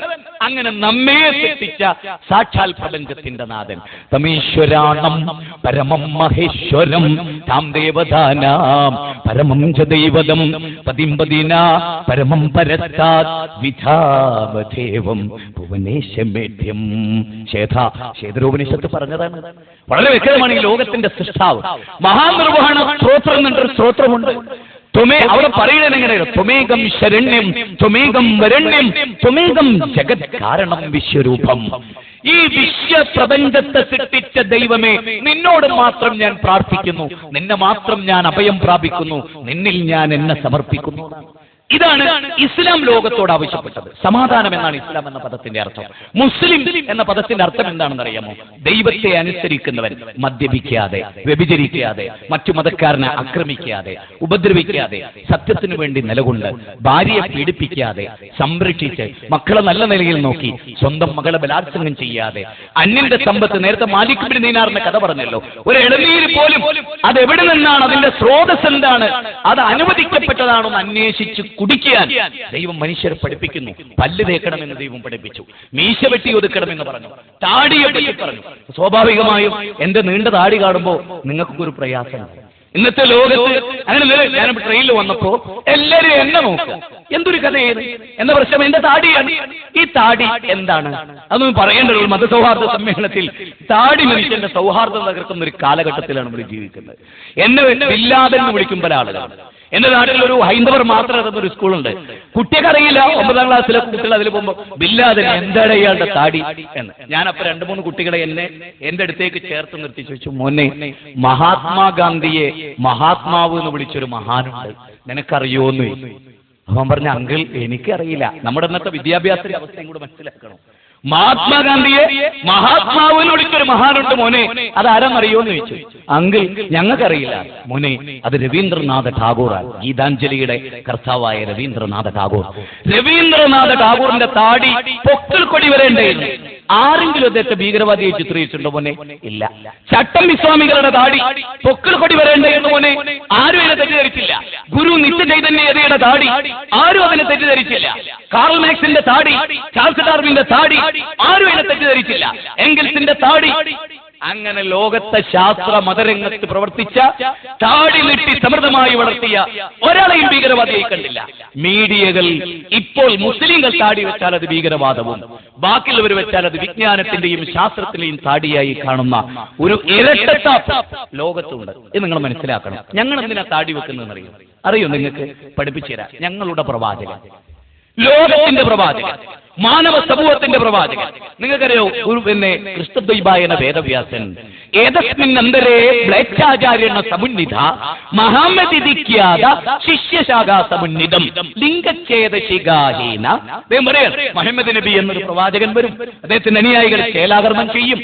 അങ്ങനെ നമ്മെ സൃഷ്ടിച്ച സാക്ഷാൽ പ്രപഞ്ചത്തിന്റെ നാഥൻ. തമീശ്വരാണം പരമം മഹേശ്വരം താം ദേവതാനാം പരമം ച ദൈവതം പതിംപതിന പരമം പരസ്താത് വിധാവദേവം ഭുവനേശമേധ്യം. ശേതരോപനിഷത്ത് പറഞ്ഞതാണ്. വളരെ വ്യക്തമാണ്. ഈ ലോകത്തിന്റെ സൃഷ്ടാവ്. മഹാനിർവഹണ സ്തോത്രം എന്നൊരു സ്തോത്രമുണ്ട്. അവിടെ പറയുന്നത് എങ്ങനെയാണ്? ത്വമേകം ശരണ്യം ത്വമേകം വരണ്യം ത്വമേകം ജഗത് കാരണം വിശ്വരൂപം. ഈ വിശ്വപ്രപഞ്ചത്തെ സൃഷ്ടിച്ച ദൈവമേ, നിന്നോട് മാത്രം ഞാൻ പ്രാർത്ഥിക്കുന്നു, നിന്നെ മാത്രം ഞാൻ അഭയം പ്രാപിക്കുന്നു, നിന്നിൽ ഞാൻ എന്നെ സമർപ്പിക്കുന്നു. ഇതാണ് ഇസ്ലാം ലോകത്തോട് ആവശ്യപ്പെട്ടത്. സമാധാനം എന്നാണ് ഇസ്ലാം എന്ന പദത്തിന്റെ അർത്ഥം. മുസ്ലിം എന്ന പദത്തിന്റെ അർത്ഥം എന്താണെന്ന് അറിയാമോ? ദൈവത്തെ അനുസരിക്കുന്നവൻ, മദ്യപിക്കാതെ, വ്യഭിചരിക്കാതെ, മറ്റു മതക്കാരനെ ആക്രമിക്കാതെ, ഉപദ്രവിക്കാതെ, സത്യത്തിനു വേണ്ടി നിലകൊണ്ട്, ഭാര്യയെ പീഡിപ്പിക്കാതെ, സംരക്ഷിച്ച്, മക്കളെ നല്ല നിലയിൽ നോക്കി, സ്വന്തം മകളെ ബലാത്സംഗം ചെയ്യാതെ, അന്യന്റെ സമ്പത്ത്, നേരത്തെ മാലിക് ബിൻ ദീനാറിന്റെ കഥ പറഞ്ഞല്ലോ, ഒരു ഇളനീര് പോലും അതെവിടെ നിന്നാണ്, അതിന്റെ സ്രോതസ് എന്താണ്, അത് അനുവദിക്കപ്പെട്ടതാണോ എന്ന് അന്വേഷിച്ച് കുടിക്കാൻ ദൈവം മനുഷ്യരെ പഠിപ്പിക്കുന്നു. പല്ല് തേക്കണമെന്ന് ദൈവം പഠിപ്പിച്ചു, മീശ വെട്ടി ഒതുക്കണമെന്ന് പറഞ്ഞു, താടിയെ പറ്റി പറഞ്ഞു. സ്വാഭാവികമായും എന്റെ നീണ്ട താടി കാണുമ്പോൾ നിങ്ങൾക്കൊരു പ്രയാസമാണ്. ഇന്നത്തെ ലോകത്ത് അങ്ങനെ ഞാൻ ട്രെയിനിൽ വന്നപ്പോ എല്ലാരും എന്നെ നോക്കുക, എന്തൊരു കഥയാണ്, എന്താ പ്രശ്നം, എന്റെ താടിയാണ്. ഈ താടി എന്താണ് അതൊന്നും പറയേണ്ടത്. മതസൗഹാർദ്ദ സമ്മേളനത്തിൽ താടി മനുഷ്യന്റെ സൗഹാർദ്ദം തകർക്കുന്ന ഒരു കാലഘട്ടത്തിലാണ് നമ്മൾ ജീവിക്കുന്നത്. എന്നെ ബില്ലാദൻ എന്ന് വിളിക്കുമ്പോൾ ആളുകൾ, എന്റെ നാട്ടിൽ ഒരു ഹൈന്ദവർ മാത്രം എത്തുന്നൊരു സ്കൂളുണ്ട്. കുട്ടിയൊക്കെ അറിയില്ല, 9ാം ക്ലാസ്സിലെ കുട്ടികൾ അതിൽ പോകുമ്പോൾ ബില്ലാദൻ എന്താണ് ഇയാളുടെ താടി എന്ന്. ഞാനപ്പോ 2-3 കുട്ടികളെ എന്റെ അടുത്തേക്ക് ചേർത്ത് നിർത്തി ചോദിച്ചു, മോനെ, മഹാത്മാഗാന്ധിയെ മഹാത്മാവ് എന്ന് വിളിച്ചൊരു മഹാനുണ്ട്, നിനക്കറിയോന്ന്? അവൻ പറഞ്ഞ, അങ്കിൾ എനിക്കറിയില്ല. നമ്മുടെ ഇന്നത്തെ വിദ്യാഭ്യാസത്തിന്റെ അവസ്ഥയും കൂടെ മനസ്സിലാക്കണം. മഹാത്മാഗാന്ധിയെ മഹാത്മാവിന് വിളിച്ചൊരു മഹാനുണ്ട് മോനെ, അതാരെന്നറിയോന്ന് ചോദിച്ചു. അങ്കിൾ ഞങ്ങൾക്കറിയില്ല. മോനെ, അത് രവീന്ദ്രനാഥ ടാഗോറാണ്, ഗീതാഞ്ജലിയുടെ കർത്താവായ രവീന്ദ്രനാഥ ടാഗോർ. രവീന്ദ്രനാഥ ടാഗോറിന്റെ താടി പൊക്കിൾ കൊടി വരേണ്ടായിരുന്നു. ആരെങ്കിലും അദ്ദേഹത്തെ ഭീകരവാദിയെ ചിത്രീകരിച്ചിട്ടുണ്ടോ മോനെ? ഇല്ല. ചട്ടം വിസ്വാമികളുടെ താടി പൊക്കിൾ കൊടി വരേണ്ടായിരുന്നു മോനെ, ആരും അതിനെ തെറ്റിദ്ധരിച്ചില്ല. ഗുരു നിത്യചൈതന്യതയുടെ താടി ആരും അതിനെ തെറ്റിദ്ധരിച്ചില്ല. കാർൽ മാക്സിന്റെ താടി, ചാൾസ് ഡാർവിന്റെ താടി ആരും അതിനെ തെറ്റിദ്ധരിച്ചില്ല. എംഗൽസിന്റെ താടി, അങ്ങനെ ലോകത്തെ ശാസ്ത്ര മതരംഗത്ത് പ്രവർത്തിച്ച, താടി നീട്ടി സമൃദ്ധമായി വളർത്തിയ ഒരാളെയും ഭീകരവാദിയായി കണ്ടില്ല. മീഡിയകൾ ഇപ്പോൾ മുസ്ലിങ്ങൾ താടി വെച്ചാൽ അത് ഭീകരവാദവും, ബാക്കിയുള്ളവർ വെച്ചാൽ അത് വിജ്ഞാനത്തിന്റെയും ശാസ്ത്രത്തിന്റെയും താടിയായി കാണുന്ന ഒരു ഇരട്ടത്താപ്പ് ലോകത്തുണ്ട്. ഇത് നിങ്ങൾ മനസ്സിലാക്കണം. ഞങ്ങൾ എന്തിനാ താടി വെക്കുന്നതെന്ന് അറിയോ നിങ്ങൾക്ക്? പഠിപ്പിച്ചു തരാം. ഞങ്ങളുടെ പ്രവാചകൻ, ലോകത്തിന്റെ പ്രവാചകൻ, മാനവ സമൂഹത്തിന്റെ പ്രവാചകൻ, നിങ്ങൾക്കറിയോ? കൃഷ്ണദ്വൈപായന വേദവ്യാസൻ ഏതസ്മിന്നന്തരേ മ്ലേച്ഛാചാര്യണ സമുന്നിധ മഹാമതിദിഖ്യാത ശിഷ്യശാഖാ സമുന്നിതം ലിംഗച്ഛേദശിഖാഹീന. മുഹമ്മദ് നബി എന്നൊരു പ്രവാചകൻ വരും. അദ്ദേഹത്തിന്റെ അനുയായികൾ ചേലാകർമ്മം ചെയ്യും,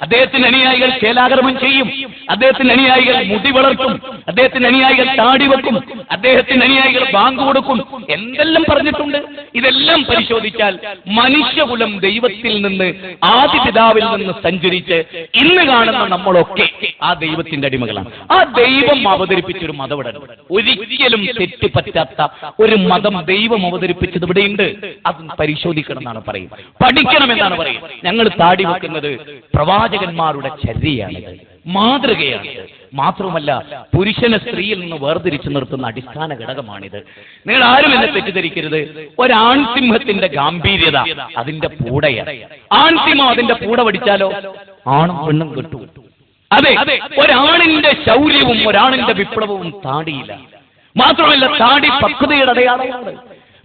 അദ്ദേഹത്തിന്റെ അനുയായികൾ ചേലാകർമ്മം ചെയ്യും, അദ്ദേഹത്തിന്റെ അനുയായികൾ മുടി വളർത്തും, അദ്ദേഹത്തിന്റെ അനുയായികൾ താടി വെക്കും, അദ്ദേഹത്തിന്റെ അനുയായികൾ ബാങ്ക് കൊടുക്കും, എന്തെല്ലാം പറഞ്ഞിട്ടുണ്ട്. ഇതെല്ലാം പരിശോധിച്ചാൽ മനുഷ്യകുലം ദൈവത്തിൽ നിന്ന്, ആദിപിതാവിൽ നിന്ന് സഞ്ചരിച്ച് ഇന്ന് കാണുന്ന നമ്മളൊക്കെ ആ ദൈവത്തിന്റെ അടിമകളാണ്. ആ ദൈവം അവതരിപ്പിച്ചൊരു മതം ഇവിടെ ഉണ്ട്. ഒരിക്കലും തെറ്റുപറ്റാത്ത ഒരു മതം ദൈവം അവതരിപ്പിച്ചത് ഇവിടെയുണ്ട്. അത് പരിശോധിക്കണം എന്നാണ് പറയും, പഠിക്കണമെന്നാണ് പറയും. ഞങ്ങൾ താടി വെക്കുന്നത് പ്രവാചകന്മാരുടെ ചര്യയാണിത്, മാതൃകയാണിത്. മാത്രമല്ല, പുരുഷനെ സ്ത്രീയിൽ നിന്ന് വേർതിരിച്ചു നിർത്തുന്ന അടിസ്ഥാന ഘടകമാണിത്. നിങ്ങൾ ആരും എന്നെ തെറ്റിദ്ധരിക്കരുത്. ഒരാൺസിംഹത്തിന്റെ ഗാംഭീര്യത അതിന്റെ പൂടയാണ്. ആൺസിംഹം അതിന്റെ പൂട പഠിച്ചാലോ ആണും പെണ്ണും കിട്ടും. അതെ, ഒരാണിന്റെ ശൗര്യവും ഒരാണിന്റെ വിപ്ലവവും താടിയില്ല. മാത്രമല്ല, താടി പക്വതയുടെ അടയാളമാണ്,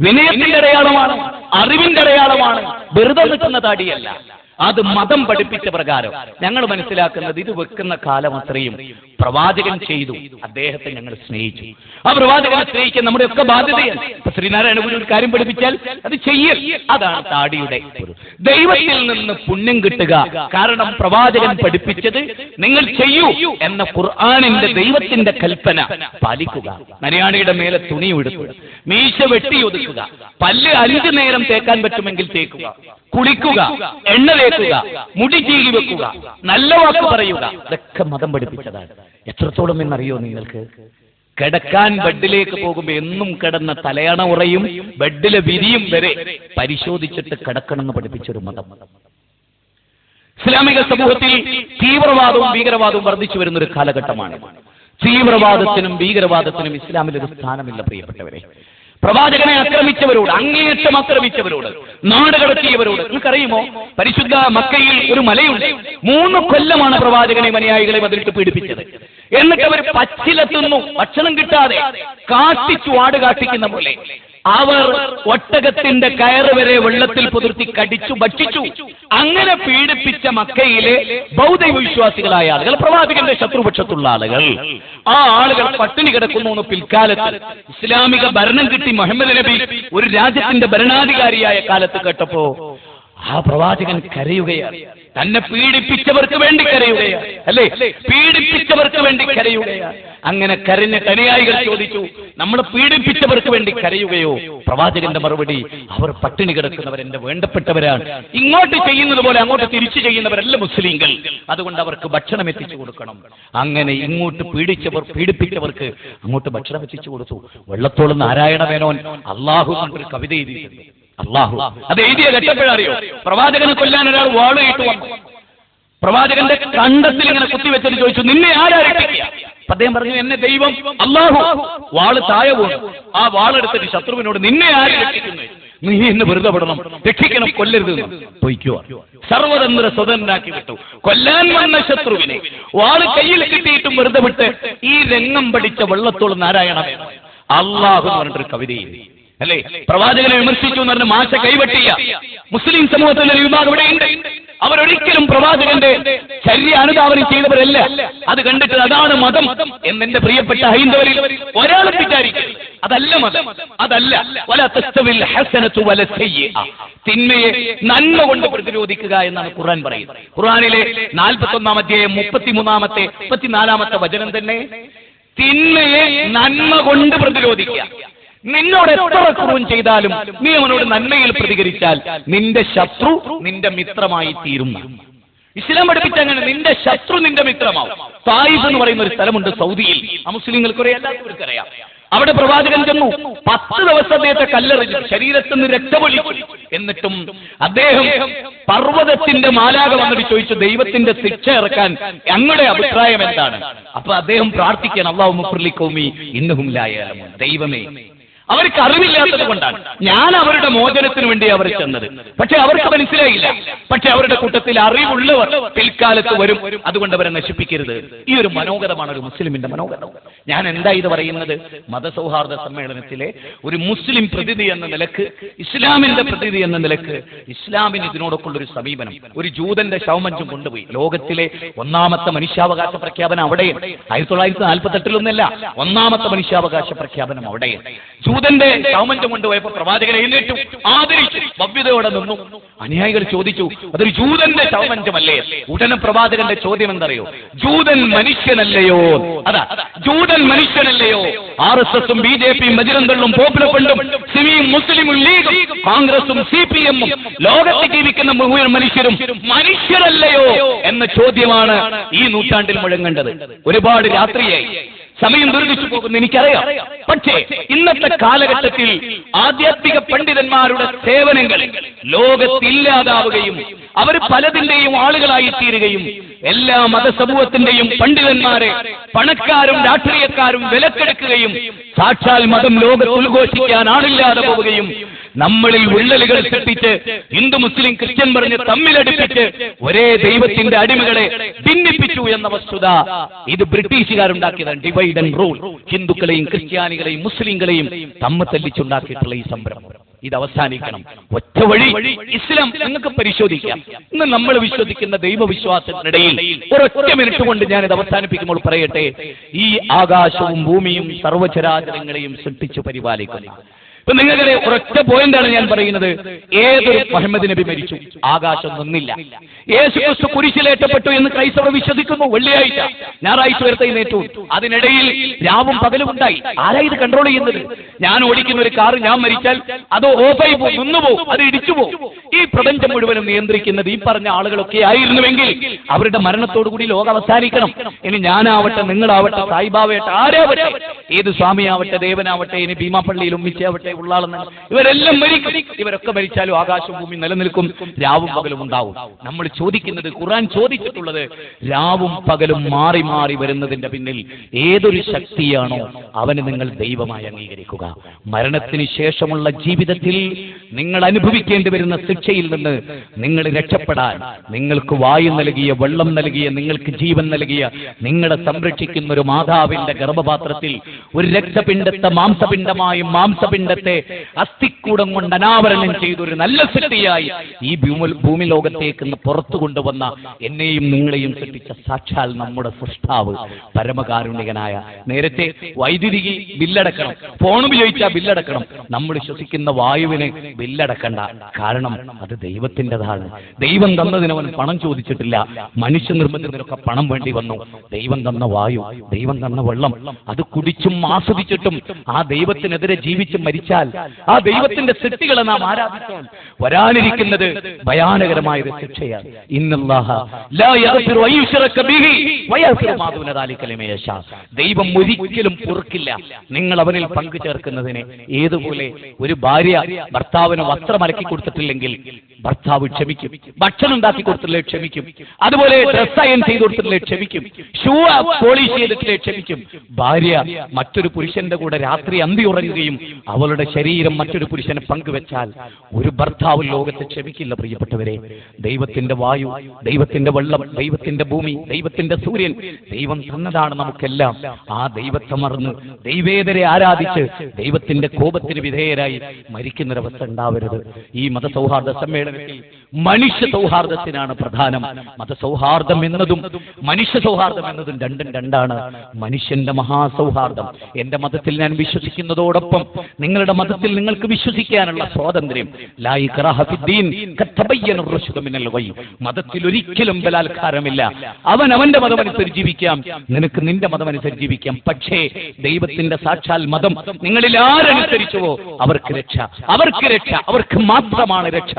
വിനയത്തിന്റെ അടയാളമാണ്, അറിവിന്റെ അടയാളമാണ്. വെറുതെ നിൽക്കുന്ന താടിയല്ല. അത് മതം പഠിപ്പിച്ച പ്രകാരം ഞങ്ങൾ മനസ്സിലാക്കുന്നത്, ഇത് വെക്കുന്ന കാലം അത്രയും പ്രവാചകൻ ചെയ്തു, അദ്ദേഹത്തെ ഞങ്ങൾ സ്നേഹിച്ചു. ആ പ്രവാചകനെ സ്നേഹിക്കാൻ നമ്മുടെ ഒക്കെ ബാധ്യതയാണ്. ഇപ്പൊ ശ്രീനാരായണ ഗുരു ഒരു കാര്യം പഠിപ്പിച്ചാൽ അത് ചെയ്യൽ, അതാണ് താടിയുടെ. ദൈവത്തിൽ നിന്ന് പുണ്യം കിട്ടുക, കാരണം പ്രവാചകൻ പഠിപ്പിച്ചത് നിങ്ങൾ ചെയ്യൂ എന്ന ഖുർആനിന്റെ ദൈവത്തിന്റെ കൽപ്പന പാലിക്കുക. നരയാണിയുടെ മേലെ തുണി ഉടുക്കുക, മീശ വെട്ടി ഒതുക്കുക, പല്ല് 5 നേരം തേക്കാൻ പറ്റുമെങ്കിൽ തേക്കുക, കുളിക്കുക, എണ്ണ തേക്കുക, മുടി ചീകി വെക്കുക, നല്ല വാക്ക് പറയുക, ഇതൊക്കെ മതം പഠിപ്പിച്ചതാണ്. എത്രത്തോളം എന്നറിയോ നിങ്ങൾക്ക്? കിടക്കാൻ ബെഡിലേക്ക് പോകുമ്പോൾ എന്നും കിടന്ന തലയണ ഉറയും ബെഡിലെ വിരിയും വരെ പരിശോധിച്ചിട്ട് കിടക്കണമെന്ന് പഠിപ്പിച്ചൊരു മതം. ഇസ്ലാമിക സമൂഹത്തിൽ തീവ്രവാദവും ഭീകരവാദവും വർദ്ധിച്ചു വരുന്നൊരു കാലഘട്ടമാണ്. തീവ്രവാദത്തിനും ഭീകരവാദത്തിനും ഇസ്ലാമിൽ ഒരു സ്ഥാനമില്ല പ്രിയപ്പെട്ടവരെ. പ്രവാചകനെ ആക്രമിച്ചവരോട്, അങ്ങേയറ്റം ആക്രമിച്ചവരോട്, നാട് കടത്തിയവരോട്. നിങ്ങൾക്കറിയുമോ, പരിശുദ്ധ മക്കയിൽ ഒരു മലയുണ്ട്. 3 കൊല്ലമാണ് പ്രവാചകനെ അനുയായികളെ അതിലിട്ട് പീഡിപ്പിച്ചത്. എന്നിട്ട് അവർ പച്ചിലെത്തുന്നു, ഭക്ഷണം കിട്ടാതെ കാട്ടിച്ചു, ആട് കാട്ടിക്കുന്ന പോലെ. അവർ ഒട്ടകത്തിന്റെ കയറ് വരെ വെള്ളത്തിൽ പുതിർത്തി കടിച്ചു ഭക്ഷിച്ചു. അങ്ങനെ പീഡിപ്പിച്ച മക്കയിലെ ബൗദ്ധ വിശ്വാസികളായ ആളുകൾ, പ്രവാചകന്റെ ശത്രുപക്ഷത്തുള്ള ആളുകൾ, ആ ആളുകൾ പട്ടിണി കിടക്കുന്നു. പിൽക്കാലത്ത് ഇസ്ലാമിക ഭരണം കിട്ടി മുഹമ്മദ് നബി ഒരു രാജ്യത്തിന്റെ ഭരണാധികാരിയായ കാലത്ത് കേട്ടപ്പോ ആ പ്രവാചകൻ കരയുകയാണ്. തന്നെ പീഡിപ്പിച്ചവർക്ക് വേണ്ടി കരയുകയാണ്, അല്ലേ? പീഡിപ്പിച്ചവർക്ക് വേണ്ടി കരയുകയാണ്. അങ്ങനെ കരഞ്ഞ അനുയായികൾ ചോദിച്ചു, നമ്മൾ പീഡിപ്പിച്ചവർക്ക് വേണ്ടി കരയുകയോ? പ്രവാചകന്റെ മറുപടി, അവർ പട്ടിണി കിടക്കുന്നവർ എന്റെ വേണ്ടപ്പെട്ടവരാണ്. ഇങ്ങോട്ട് ചെയ്യുന്നത് പോലെ അങ്ങോട്ട് തിരിച്ചു ചെയ്യുന്നവരല്ല മുസ്ലിങ്ങൾ. അതുകൊണ്ട് അവർക്ക് ഭക്ഷണം എത്തിച്ചു കൊടുക്കണം. അങ്ങനെ ഇങ്ങോട്ട് പീഡിപ്പിച്ചവർക്ക് അങ്ങോട്ട് ഭക്ഷണം എത്തിച്ചു കൊടുത്തു. വെള്ളത്തോളം നാരായണ മേനോൻ അള്ളാഹു കൊണ്ടൊരു കവിത എഴുതിയിട്ടുണ്ട്. അള്ളാഹു അത് എഴുതിയ ഘട്ടപ്പോഴറിയോ, പ്രവാചകനെ കൊല്ലാൻ ഒരാൾ വാളുമായിട്ട് വന്നു. പ്രവാചകന്റെ കണ്ടത്തിൽ ഇങ്ങനെ കുത്തിവെച്ചിട്ട് ചോദിച്ചു, നിന്നെ ആരാ രക്ഷിക്കുക? അദ്ദേഹം പറഞ്ഞു, എന്നെ ദൈവം അള്ളാഹു. വാള് താഴെ വീണു. ആ വാളെടുത്തിട്ട് ശത്രുവിനോട്, നിന്നെ ആര് രക്ഷിക്കുന്നു? നീ എന്നെ വെറുതെ വിടണം, രക്ഷിക്കണം, കൊല്ലരുത്. പൊയ്ക്കോ. സർവതന്ത്ര സ്വതന്ത്രനാക്കി വിട്ടു. കൊല്ലാൻ വന്ന ശത്രുവിനെ വാള് കയ്യിൽ കിട്ടിയിട്ടും വെറുതെ വിട്ട് ഈ രംഗം പഠിച്ച വെള്ളത്തോളം നാരായണമേ അള്ളാഹു എന്ന് പറഞ്ഞിട്ടൊരു കവിതയിൽ, അല്ലേ? പ്രവാചകനെ വിമർശിച്ചു എന്ന് പറഞ്ഞ മാഷ കൈവെട്ടിയ മുസ്ലിം സമൂഹത്തിലെ ഒരു വിഭാഗം ഇവിടെയുണ്ട്. അവരൊരിക്കലും പ്രവാചകന്റെ ചര്യ അനുധാവനം ചെയ്തവരല്ല. അത് കണ്ടിട്ട് അതാണ് മതം എന്നെന്റെ പ്രിയപ്പെട്ട ഹൈന്ദവരിൽ ഒരാളും വിചാരിക്കും. അതല്ല മതം, അതല്ല. വല തസ്തവിൽ ഹസനതു വല സയ്യിഅ, തിന്മയെ നന്മ കൊണ്ട് പ്രതിരോധിക്കുക എന്നാണ് ഖുർആൻ പറയുന്നത്. ഖുർആനിലെ 41-ാം അധ്യായം 33-ാമത്തെ 34-ാമത്തെ വചനം തന്നെ തിന്മയെ നന്മ കൊണ്ട് പ്രതിരോധിക്കുക. നിന്നോട് എത്ര ക്രൂരം ചെയ്താലും നീ അവനോട് നന്മയിൽ പ്രതികരിച്ചാൽ നിന്റെ ശത്രു നിന്റെ മിത്രമായി തീരും. ഇസ്ലാം പഠിപ്പിച്ച അങ്ങനെ, നിന്റെ ശത്രു നിന്റെ മിത്രമാവും. തായിഫ് എന്ന് പറയുന്ന ഒരു സ്ഥലമുണ്ട് സൗദിയിൽ. ആ മുസ്ലിങ്ങൾക്കുറിയ എല്ലാവർക്കും അറിയാം. അവിടെ പ്രവാചകൻ ചെന്നു. 10 ദിവസം അദ്ദേഹത്തെ കല്ലെറിഞ്ഞു, ശരീരത്തിൽ നിന്ന് രക്തമൊലിച്ചു. എന്നിട്ടും അദ്ദേഹം പർവ്വതത്തിന്റെ മാലാക വന്നിട്ട് ചോദിച്ചു, ദൈവത്തിന്റെ ശിക്ഷ ഇറക്കാൻ ഞങ്ങളുടെ അഭിപ്രായം എന്താണ്? അപ്പൊ അദ്ദേഹം പ്രാർത്ഥിക്കാൻ, അല്ലാഹുമ്മ ഗ്ഫിർ ഖൗമി ഇന്നഹും ലാ യഅലമൂൻ. ദൈവമേ, അവർക്ക് അറിവില്ലാത്തത് കൊണ്ടാണ് ഞാൻ അവരുടെ മോചനത്തിന് വേണ്ടി അവർ ചെന്നത്. പക്ഷെ അവർക്ക് മനസ്സിലായില്ല. പക്ഷെ അവരുടെ കൂട്ടത്തിൽ അറിവുള്ളവർ പിൽക്കാലത്ത് വരും. അതുകൊണ്ട് അവരെ നശിപ്പിക്കരുത്. ഈ ഒരു മനോഗതമാണ് ഒരു മുസ്ലിമിന്റെ മനോഗതം. ഞാൻ എന്താ ഇത് പറയുന്നത്? മതസൗഹാർദ്ദ സമ്മേളനത്തിലെ ഒരു മുസ്ലിം പ്രതിനിധി എന്ന നിലക്ക്, ഇസ്ലാമിന്റെ പ്രതിനിധി എന്ന നിലക്ക്, ഇസ്ലാമിന് ഇതിനോടൊക്കെയുള്ള ഒരു സമീപനം. ഒരു ജൂതന്റെ ശവമഞ്ചം കൊണ്ടുപോയി. ലോകത്തിലെ 1ാമത്തെ മനുഷ്യാവകാശ പ്രഖ്യാപനം അവിടെയാണ്. 1948-ലൊന്നല്ല, 1ാമത്തെ മനുഷ്യാവകാശ പ്രഖ്യാപനം അവിടെയാണ്. ജൂതന്റെ ശവമഞ്ചം കൊണ്ടുപോയപ്പോ പ്രവാചകനെ എഴുന്നേറ്റു, ആദരിച്ചു, ഭവ്യതയോടെ നിന്നു. അനുയായികൾ ചോദിച്ചു, അതൊരു ജൂതന്റെ ശവമഞ്ചമല്ലേ? ഉടനെ പ്രവാചകന്റെ ചോദ്യം എന്തറിയോ? ജൂതൻ മനുഷ്യനല്ലയോ? അതാ, ജൂതൻ മനുഷ്യനല്ലയോ? RSSും BJPയും ബജ്രംദളും പോപ്പുലർ ഫ്രണ്ടും സിമിയും മുസ്ലിം ലീഗും കോൺഗ്രസും CPM-ഉം ലോകത്ത് ജീവിക്കുന്ന മുഴുവൻ മനുഷ്യരും മനുഷ്യരല്ലയോ എന്ന ചോദ്യമാണ് ഈ നൂറ്റാണ്ടിൽ മുഴങ്ങേണ്ടത്. ഒരുപാട് രാത്രിയായി, സമയം ദീർഘിച്ചു പോകുന്നു, എനിക്കറിയാം. പക്ഷേ ഇന്നത്തെ കാലഘട്ടത്തിൽ ആധ്യാത്മിക പണ്ഡിതന്മാരുടെ സേവനങ്ങൾ ലോകത്തില്ലാതാവുകയും അവർ പലതിന്റെയും ആളുകളായി തീരുകയും എല്ലാ മതസമൂഹത്തിന്റെയും പണ്ഡിതന്മാരെ പണക്കാരും രാഷ്ട്രീയക്കാരും വിലക്കെടുക്കുകയും സാക്ഷാൽ മതം ലോകത്ത് ഉദ്ഘോഷിക്കാൻ ആളില്ലാതെ പോവുകയും നമ്മളിൽ വിള്ളലുകൾ സൃഷ്ടിച്ച് ഹിന്ദു മുസ്ലിം ക്രിസ്ത്യൻ പറഞ്ഞ് തമ്മിലടിപ്പിച്ച് ഒരേ ദൈവത്തിന്റെ അടിമകളെ ഭിന്നിപ്പിച്ചു എന്ന വസ്തുത ഇത് ബ്രിട്ടീഷുകാരുണ്ടാക്കിയതാണ്. Divide and rule. ഹിന്ദുക്കളെയും ക്രിസ്ത്യാനികളെയും മുസ്ലിങ്ങളെയും തമ്മിൽ തല്ലിച്ചുണ്ടാക്കിയിട്ടുള്ള ഈ സംരംഭം ഇത് അവസാനിക്കണം. ഒറ്റ വഴി ഇസ്ലാം. നിങ്ങൾക്ക് പരിശോധിക്കാം. ഇന്ന് നമ്മൾ വിശ്വസിക്കുന്ന ദൈവവിശ്വാസത്തിനിടയിൽ ഒരൊറ്റ മിനിറ്റ് കൊണ്ട് ഞാൻ ഇത് അവസാനിപ്പിക്കുമ്പോൾ പറയട്ടെ, ഈ ആകാശവും ഭൂമിയും സർവ്വചരാചരങ്ങളെയും സൃഷ്ടിച്ചു പരിപാലിക്കുന്ന, ഇപ്പൊ നിങ്ങളുടെ ഒരൊറ്റ പോയിന്റാണ് ഞാൻ പറയുന്നത്. ഏതൊരു മുഹമ്മദ് നബി മരിച്ചു, ആകാശം നിന്നില്ല. യേശുക്രിസ്തു കുരിശിലേറ്റപ്പെട്ടു എന്ന് ക്രൈസ്തവർ വിശ്വസിക്കുന്നു. വെള്ളിയാഴ്ച, ഞായറാഴ്ച ഉയർത്തെഴുന്നേറ്റു. അതിനിടയിൽ രാവും പകലും ഉണ്ടായി. ആരാ ഇത് കൺട്രോൾ ചെയ്യുന്നത്? ഞാൻ ഓടിക്കുന്ന ഒരു കാറ് ഞാൻ മരിച്ചാൽ അത് ഓഫായി പോകും, നിന്നുപോകും, അത് ഇടിച്ചു പോകും. ഈ പ്രപഞ്ചം മുഴുവനും നിയന്ത്രിക്കുന്നത് ഈ പറഞ്ഞ ആളുകളൊക്കെ ആയിരുന്നുവെങ്കിൽ അവരുടെ മരണത്തോടുകൂടി ലോകം അവസാനിക്കണം. ഇനി ഞാനാവട്ടെ, നിങ്ങളാവട്ടെ, സായിബാവട്ടെ, ആരാവട്ടെ, ഏത് സ്വാമിയാവട്ടെ, ദേവനാവട്ടെ, ഇനി ഭീമാപ്പള്ളിയിൽ ഉമ്മിച്ചാവട്ടെ, ഉണ്ടേ ഉള്ളാളെന്ന്. ഇവരെല്ലാം മരിക്കും. ഇവരൊക്കെ മരിച്ചാലും ആകാശവും ഭൂമി നിലനിൽക്കും, രാവും പകലും ഉണ്ടാവും. നമ്മൾ ചോദിക്കുന്നത്, ഖുർആൻ ചോദിച്ചിട്ടുള്ളത്, രാവും പകലും മാറി മാറി വരുന്നതിന്റെ പിന്നിൽ ഏതൊരു ശക്തിയാണോ അവന് നിങ്ങൾ ദൈവമായി അംഗീകരിക്കുക. മരണത്തിന് ശേഷമുള്ള ജീവിതത്തിൽ നിങ്ങൾ അനുഭവിക്കേണ്ടി വരുന്ന ശിക്ഷയിൽ നിന്ന് നിങ്ങൾ രക്ഷപ്പെടാൻ നിങ്ങൾക്ക് വായു നൽകിയ, വെള്ളം നൽകിയ, നിങ്ങൾക്ക് ജീവൻ നൽകിയ, നിങ്ങളെ സംരക്ഷിക്കുന്ന ഒരു മാതാവിന്റെ ഗർഭപാത്രത്തിൽ ഒരു രക്തപിണ്ഡത്തെ മാംസപിണ്ഡമായും മാംസപിണ്ഡത്തെ അസ്ഥിക്കൂടം കൊണ്ട് അനാവരണം ചെയ്തൊരു നല്ല സൃഷ്ടിയായി ഈ ഭൂമി ലോകത്തേക്ക് പുറത്തു കൊണ്ടുവന്ന എന്നെയും നിങ്ങളെയും സൃഷ്ടിച്ച സാക്ഷാൽ നമ്മുടെ സൃഷ്ടാവ് പരമകാരുണികനായ. നേരത്തെ വൈദ്യുതി ബില്ലടക്കണം, ഫോൺ ഉപയോഗിച്ചാൽ ബില്ലടക്കണം, നമ്മൾ ശ്വസിക്കുന്ന വായുവിന് ബില്ലടക്കണ്ട. കാരണം അത് ദൈവത്തിൻ്റെതാണ്. ദൈവം തന്നതിന് അവൻ പണം ചോദിച്ചിട്ടില്ല. മനുഷ്യ നിർമ്മിതത്തിനൊക്കെ പണം വേണ്ടി വന്നു. ദൈവം തന്ന വായു, ദൈവം തന്ന വെള്ളം, അത് കുടിച്ചും ആസ്വദിച്ചിട്ടും ആ ദൈവത്തിനെതിരെ ജീവിച്ച് മരിച്ചാൽ ആ ദൈവത്തിന്റെ സൃഷ്ടികളെ നാം ആരാധിച്ചാൽ വരാനിരിക്കുന്നത് ഭയാനകരമായ ഒരു ശിക്ഷയാണ്. ഇന്നല്ലാഹ ലാ യഗ്ഫിറു അയ്യുശ്റക ബിഹി വയഗ്ഫിറു മാ ദൂന ദാലിക ലിമൻ യശാ. ദൈവം ഒരിക്കലും പൊറുക്കില്ല നിങ്ങൾ അവനിൽ പങ്കു ചേർക്കുന്നതിനെ. ഏതുപോലെ ഒരു ഭാര്യ ഭർത്താവിന് വസ്ത്രം അലക്കി കൊടുത്തിട്ടില്ലെങ്കിൽ ഭർത്താവ് ക്ഷമിക്കും, ഭക്ഷണം ഉണ്ടാക്കി കൊടുത്തില്ലേ ക്ഷമിക്കും, അതുപോലെ ഡ്രസ് അയൺ ചെയ്ത് കൊടുത്തില്ലേ ക്ഷമിക്കും, ഷൂ പോളിഷ് ചെയ്തിട്ടില്ലേ ക്ഷമിക്കും. ഭാര്യ മറ്റൊരു പുരുഷന്റെ കൂടെ രാത്രി അന്തി ഉറങ്ങുകയും അവളുടെ ശരീരം മറ്റൊരു പുരുഷനെ പങ്കുവെച്ചാൽ ഒരു ഭർത്താവ് ലോകത്തെ ക്ഷമിക്കില്ല. പ്രിയപ്പെട്ടവരെ, ദൈവത്തിന്റെ വായു, ദൈവത്തിന്റെ വെള്ളം, ദൈവത്തിന്റെ ഭൂമി, ദൈവത്തിന്റെ സൂര്യൻ ദൈവം തന്നതാണ് നമുക്കെല്ലാം. ആ ദൈവത്തെ മറന്ന് ദൈവേതരെ ആരാധിച്ച് ദൈവത്തിന്റെ കോപത്തിന് വിധേയരായി മരിക്കുന്നൊരവസ്ഥ ഉണ്ടാവരുത്. ഈ മതസൗഹാർദ്ദ സമ്മേളനത്തിൽ മനുഷ്യ സൗഹാർദ്ദത്തിനാണ് പ്രധാനം. മതസൗഹാർദ്ദം എന്നതും മനുഷ്യ സൗഹാർദ്ദം എന്നതും രണ്ടും രണ്ടാണ്. മനുഷ്യന്റെ മഹാസൗഹാർദ്ദം, എന്റെ മതത്തിൽ ഞാൻ വിശ്വസിക്കുന്നതോടൊപ്പം നിങ്ങളുടെ മതത്തിൽ നിങ്ങൾക്ക് വിശ്വസിക്കാനുള്ള സ്വാതന്ത്ര്യം. ലാ ഇക്റാഹ ഫിദ്ദീൻ ഖദ് തബയ്യന റുശ്ദു മിനൽ ഗയ്. മതത്തിൽ ഒരിക്കലും ബലാത്കാരമില്ല. അവൻ അവന്റെ മതമനുസരിച്ച് ജീവിക്കാം, നിനക്ക് നിന്റെ മതമനുസരിച്ച് ജീവിക്കാം. പക്ഷേ ദൈവത്തിന്റെ സാക്ഷാൽ മതം നിങ്ങളിൽ ആരനുസരിച്ചുവോ അവർക്ക് രക്ഷ, അവർക്ക് രക്ഷ, അവർക്ക് മാത്രമാണ് രക്ഷ.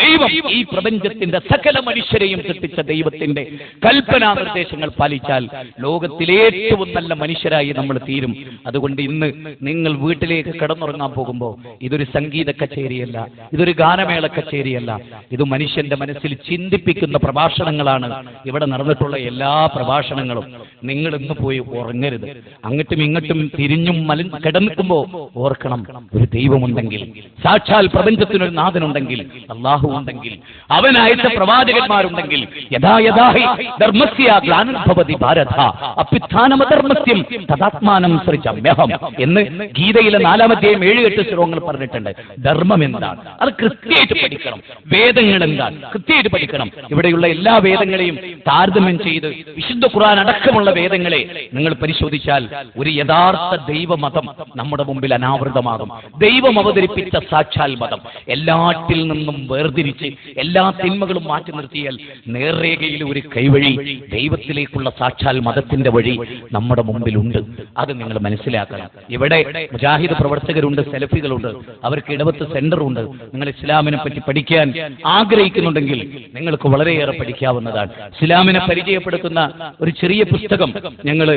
ദൈവം ഈ പ്രപഞ്ചത്തിന്റെ സകല മനുഷ്യരെയും സൃഷ്ടിച്ച ദൈവത്തിന്റെ കൽപ്പനാ നിർദ്ദേശങ്ങൾ പാലിച്ചാൽ ലോകത്തിലെ ഏറ്റവും നല്ല മനുഷ്യരായി നമ്മൾ തീരും. അതുകൊണ്ട് ഇന്ന് നിങ്ങൾ വീട്ടിലേക്ക് കിടന്നുറങ്ങാൻ പോകുമ്പോൾ ഇതൊരു സംഗീത കച്ചേരിയല്ല, ഇതൊരു ഗാനമേള കച്ചേരിയല്ല, ഇത് മനുഷ്യന്റെ മനസ്സിൽ ചിന്തിപ്പിക്കുന്ന പ്രഭാഷണങ്ങളാണ് ഇവിടെ നടന്നിട്ടുള്ള എല്ലാ പ്രഭാഷണങ്ങളും. നിങ്ങൾ ഇന്ന് പോയി ഉറങ്ങരുത്. അങ്ങോട്ടും ഇങ്ങോട്ടും തിരിഞ്ഞും കിടന്നിക്കുമ്പോ ഓർക്കണം, ഒരു ദൈവമുണ്ടെങ്കിൽ, സാക്ഷാൽ പ്രപഞ്ചത്തിനൊരു നാഥനുണ്ടെങ്കിൽ, അള്ളാഹു ഉണ്ടെങ്കിൽ, അവനയച്ച പ്രവാചകന്മാരുണ്ടെങ്കിൽ, യഥാ യഥാഹി ധർമ്മസ്യ ഗ്ലാനിർഭവതി ഭാരത അഭ്യുത്ഥാനമധർമ്മസ്യം തദാത്മാനം സൃജമ്യഹം എന്ന് ഗീതയിലെ 4-ാം അധ്യായം 7-8 ശ്ലോകങ്ങൾ പറഞ്ഞിട്ടുണ്ട്. ധർമ്മം എന്താണ് അത് കൃത്യമായിട്ട് പഠിക്കണം. വേദങ്ങൾ എന്താണ് കൃത്യമായിട്ട് പഠിക്കണം. ഇവിടെയുള്ള എല്ലാ വേദങ്ങളെയും താരതമ്യം ചെയ്ത് വിശുദ്ധ ഖുർആൻ അടക്കമുള്ള വേദങ്ങളെ നിങ്ങൾ പരിശോധിച്ചാൽ ഒരു യഥാർത്ഥ ദൈവമതം നമ്മുടെ മുമ്പിൽ അനാവൃതമാകും. ദൈവം അവതരിപ്പിച്ച സാക്ഷാൽ മതം എല്ലാറ്റിൽ നിന്നും വേർതിരിച്ച് എല്ലാ തിന്മകളും മാറ്റി നിർത്തിയാൽ നേർരേഖയിൽ ഒരു കൈവഴി, ദൈവത്തിലേക്കുള്ള സാക്ഷാൽ മതത്തിന്റെ വഴി നമ്മുടെ മുമ്പിലുണ്ട്. അത് നിങ്ങൾ മനസ്സിലാക്കണം. ഇവിടെ മുജാഹിദ് പ്രവർത്തകരുണ്ട്, സെലഫികളുണ്ട്, അവർക്ക് ഇടവത്ത് സെന്ററുണ്ട്. നിങ്ങൾ ഇസ്ലാമിനെ പറ്റി പഠിക്കാൻ ആഗ്രഹിക്കുന്നുണ്ടെങ്കിൽ നിങ്ങൾക്ക് വളരെയേറെ പഠിക്കാവുന്നതാണ്. ഇസ്ലാമിനെ പരിചയപ്പെടുത്തുന്ന ഒരു ചെറിയ പുസ്തകം ഞങ്ങൾ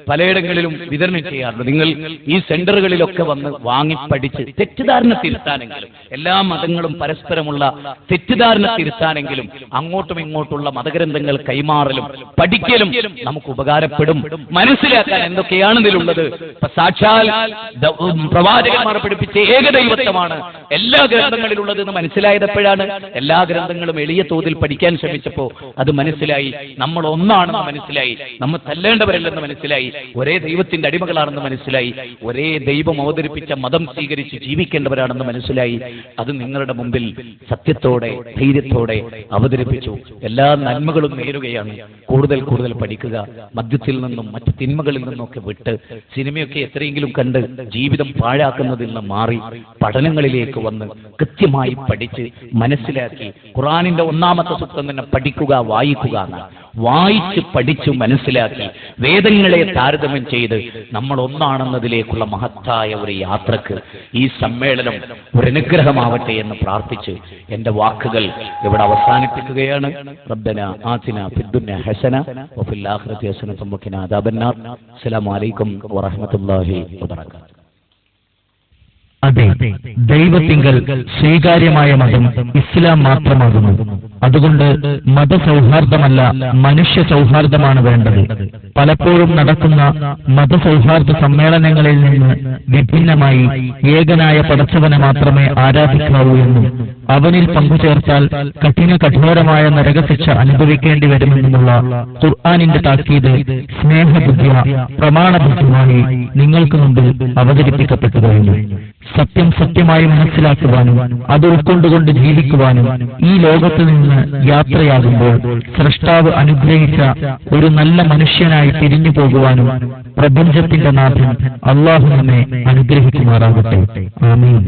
പലയിടങ്ങളിലും വിതരണം ചെയ്യാറുണ്ട്. നിങ്ങൾ ഈ സെന്ററുകളിലൊക്കെ വന്ന് വാങ്ങി പഠിച്ച് തെറ്റിദ്ധാരണ തിരുത്താനെങ്കിലും, എല്ലാ മതങ്ങളും പരസ്പരമുള്ള തെറ്റിദ്ധാരണ തിരുത്താനെങ്കിലും അങ്ങോട്ടും ഇങ്ങോട്ടുള്ള മതഗ്രന്ഥങ്ങൾ കൈമാറലും പഠിക്കലും നമുക്ക് ഉപകാരപ്പെടും. മനസ്സിലാക്കാൻ എന്തൊക്കെയാണ് ഇതിലുള്ളത്. സാക്ഷാൽ പ്രവാചകന്മാർ പഠിപ്പിച്ച ഏകദൈവത്വമാണ് എല്ലാ ഗ്രന്ഥങ്ങളിലുള്ളത് എന്ന് മനസ്സിലായതെപ്പോഴാണ്. എല്ലാ ഗ്രന്ഥങ്ങളും എളിയ തോതിൽ പഠിക്കാൻ ശ്രമിച്ചപ്പോ അത് മനസ്സിലായി. നമ്മൾ ഒന്നാണെന്ന് മനസ്സിലായി, നമ്മൾ തല്ലേണ്ടവരല്ലെന്ന് മനസ്സിലായി, ഒരേ ദൈവത്തിന്റെ അടിമകളാണെന്ന് മനസ്സിലായി, ഒരേ ദൈവം അവതരിപ്പിച്ച മതം സ്വീകരിച്ച് ജീവിക്കേണ്ടവരാണെന്ന് മനസ്സിലായി. അത് നിങ്ങളുടെ മുമ്പിൽ സത്യത്തോടെ ധൈര്യത്തോടെ അവതരിപ്പിച്ചു. എല്ലാ നന്മകളും നേരുകയാണ്. കൂടുതൽ കൂടുതൽ പഠിക്കുക. മദ്യത്തിൽ നിന്നും മറ്റു തിന്മകളിൽ നിന്നൊക്കെ വിട്ട് സിനിമയൊക്കെ എത്രയെങ്കിലും കണ്ട് ജീവിതം പാഴാക്കുന്നതിൽ നിന്ന് മാറി പഠനങ്ങളിലേക്ക് വന്ന് കൃത്യമായി പഠിച്ച് മനസ്സിലാക്കി ഖുർആനിന്റെ 1-ാമത്തെ സൂക്തം തന്നെ പഠിക്കുക, വായിക്കുക എന്നാണ്. വായിച്ച് പഠിച്ചു മനസ്സിലാക്കി വേദങ്ങളെ താരതമ്യം ചെയ്ത് നമ്മൾ ഒന്നാണെന്നതിലേക്കുള്ള മഹത്തായ ഒരു യാത്രക്ക് ഈ സമ്മേളനം ഒരു അനുഗ്രഹമാവട്ടെ എന്ന് പ്രാർത്ഥിച്ച് എന്റെ വാക്കുകൾ ഇവിടെ അവസാനിപ്പിക്കുകയാണ്. റബ്ബനാ ആതിനാ ഫിദ്ദുനിയ ഹസന വഫിൽ ആഖിറതി ഹസനത വഖിനാ അദാബന്നാർ. അസ്സലാമു അലൈക്കും വറഹ്മത്തുള്ളാഹി വബറകാതുഹു. അതെ, ദൈവത്തിങ്കൽ സ്വീകാര്യമായ മതം ഇസ്ലാം മാത്രമാകുന്നു. അതുകൊണ്ട് മതസൗഹാർദ്ദമല്ല, മനുഷ്യ സൗഹാർദ്ദമാണ് വേണ്ടത്. പലപ്പോഴും നടക്കുന്ന മതസൗഹാർദ്ദ സമ്മേളനങ്ങളിൽ നിന്ന് വിഭിന്നമായി ഏകനായ പടച്ചവനെ മാത്രമേ ആരാധിക്കാവൂ എന്നും അവനിൽ പങ്കുചേർത്താൽ കഠോരമായ നരകശിക്ഷ അനുഭവിക്കേണ്ടി വരുമെന്നുമുള്ള ഖുർആനിന്റെ താക്കീത് സ്നേഹബുദ്ധിയ പ്രമാണബുദ്ധിയുമായി നിങ്ങൾക്ക് മുമ്പിൽ അവതരിപ്പിക്കപ്പെട്ടു കഴിഞ്ഞു. സത്യം സത്യമായി മനസ്സിലാക്കുവാനും അത് ഉൾക്കൊണ്ടുകൊണ്ട് ജീവിക്കുവാനും ഈ ലോകത്ത് നിന്ന് യാത്രയാകുമ്പോൾ സ്രഷ്ടാവ് അനുഗ്രഹിച്ച ഒരു നല്ല മനുഷ്യനായി തിരിഞ്ഞു പോകുവാനും പ്രപഞ്ചത്തിന്റെ നാഥൻ അല്ലാഹു നമ്മെ അനുഗ്രഹിക്കുമാറാകട്ടെ. ആമീൻ.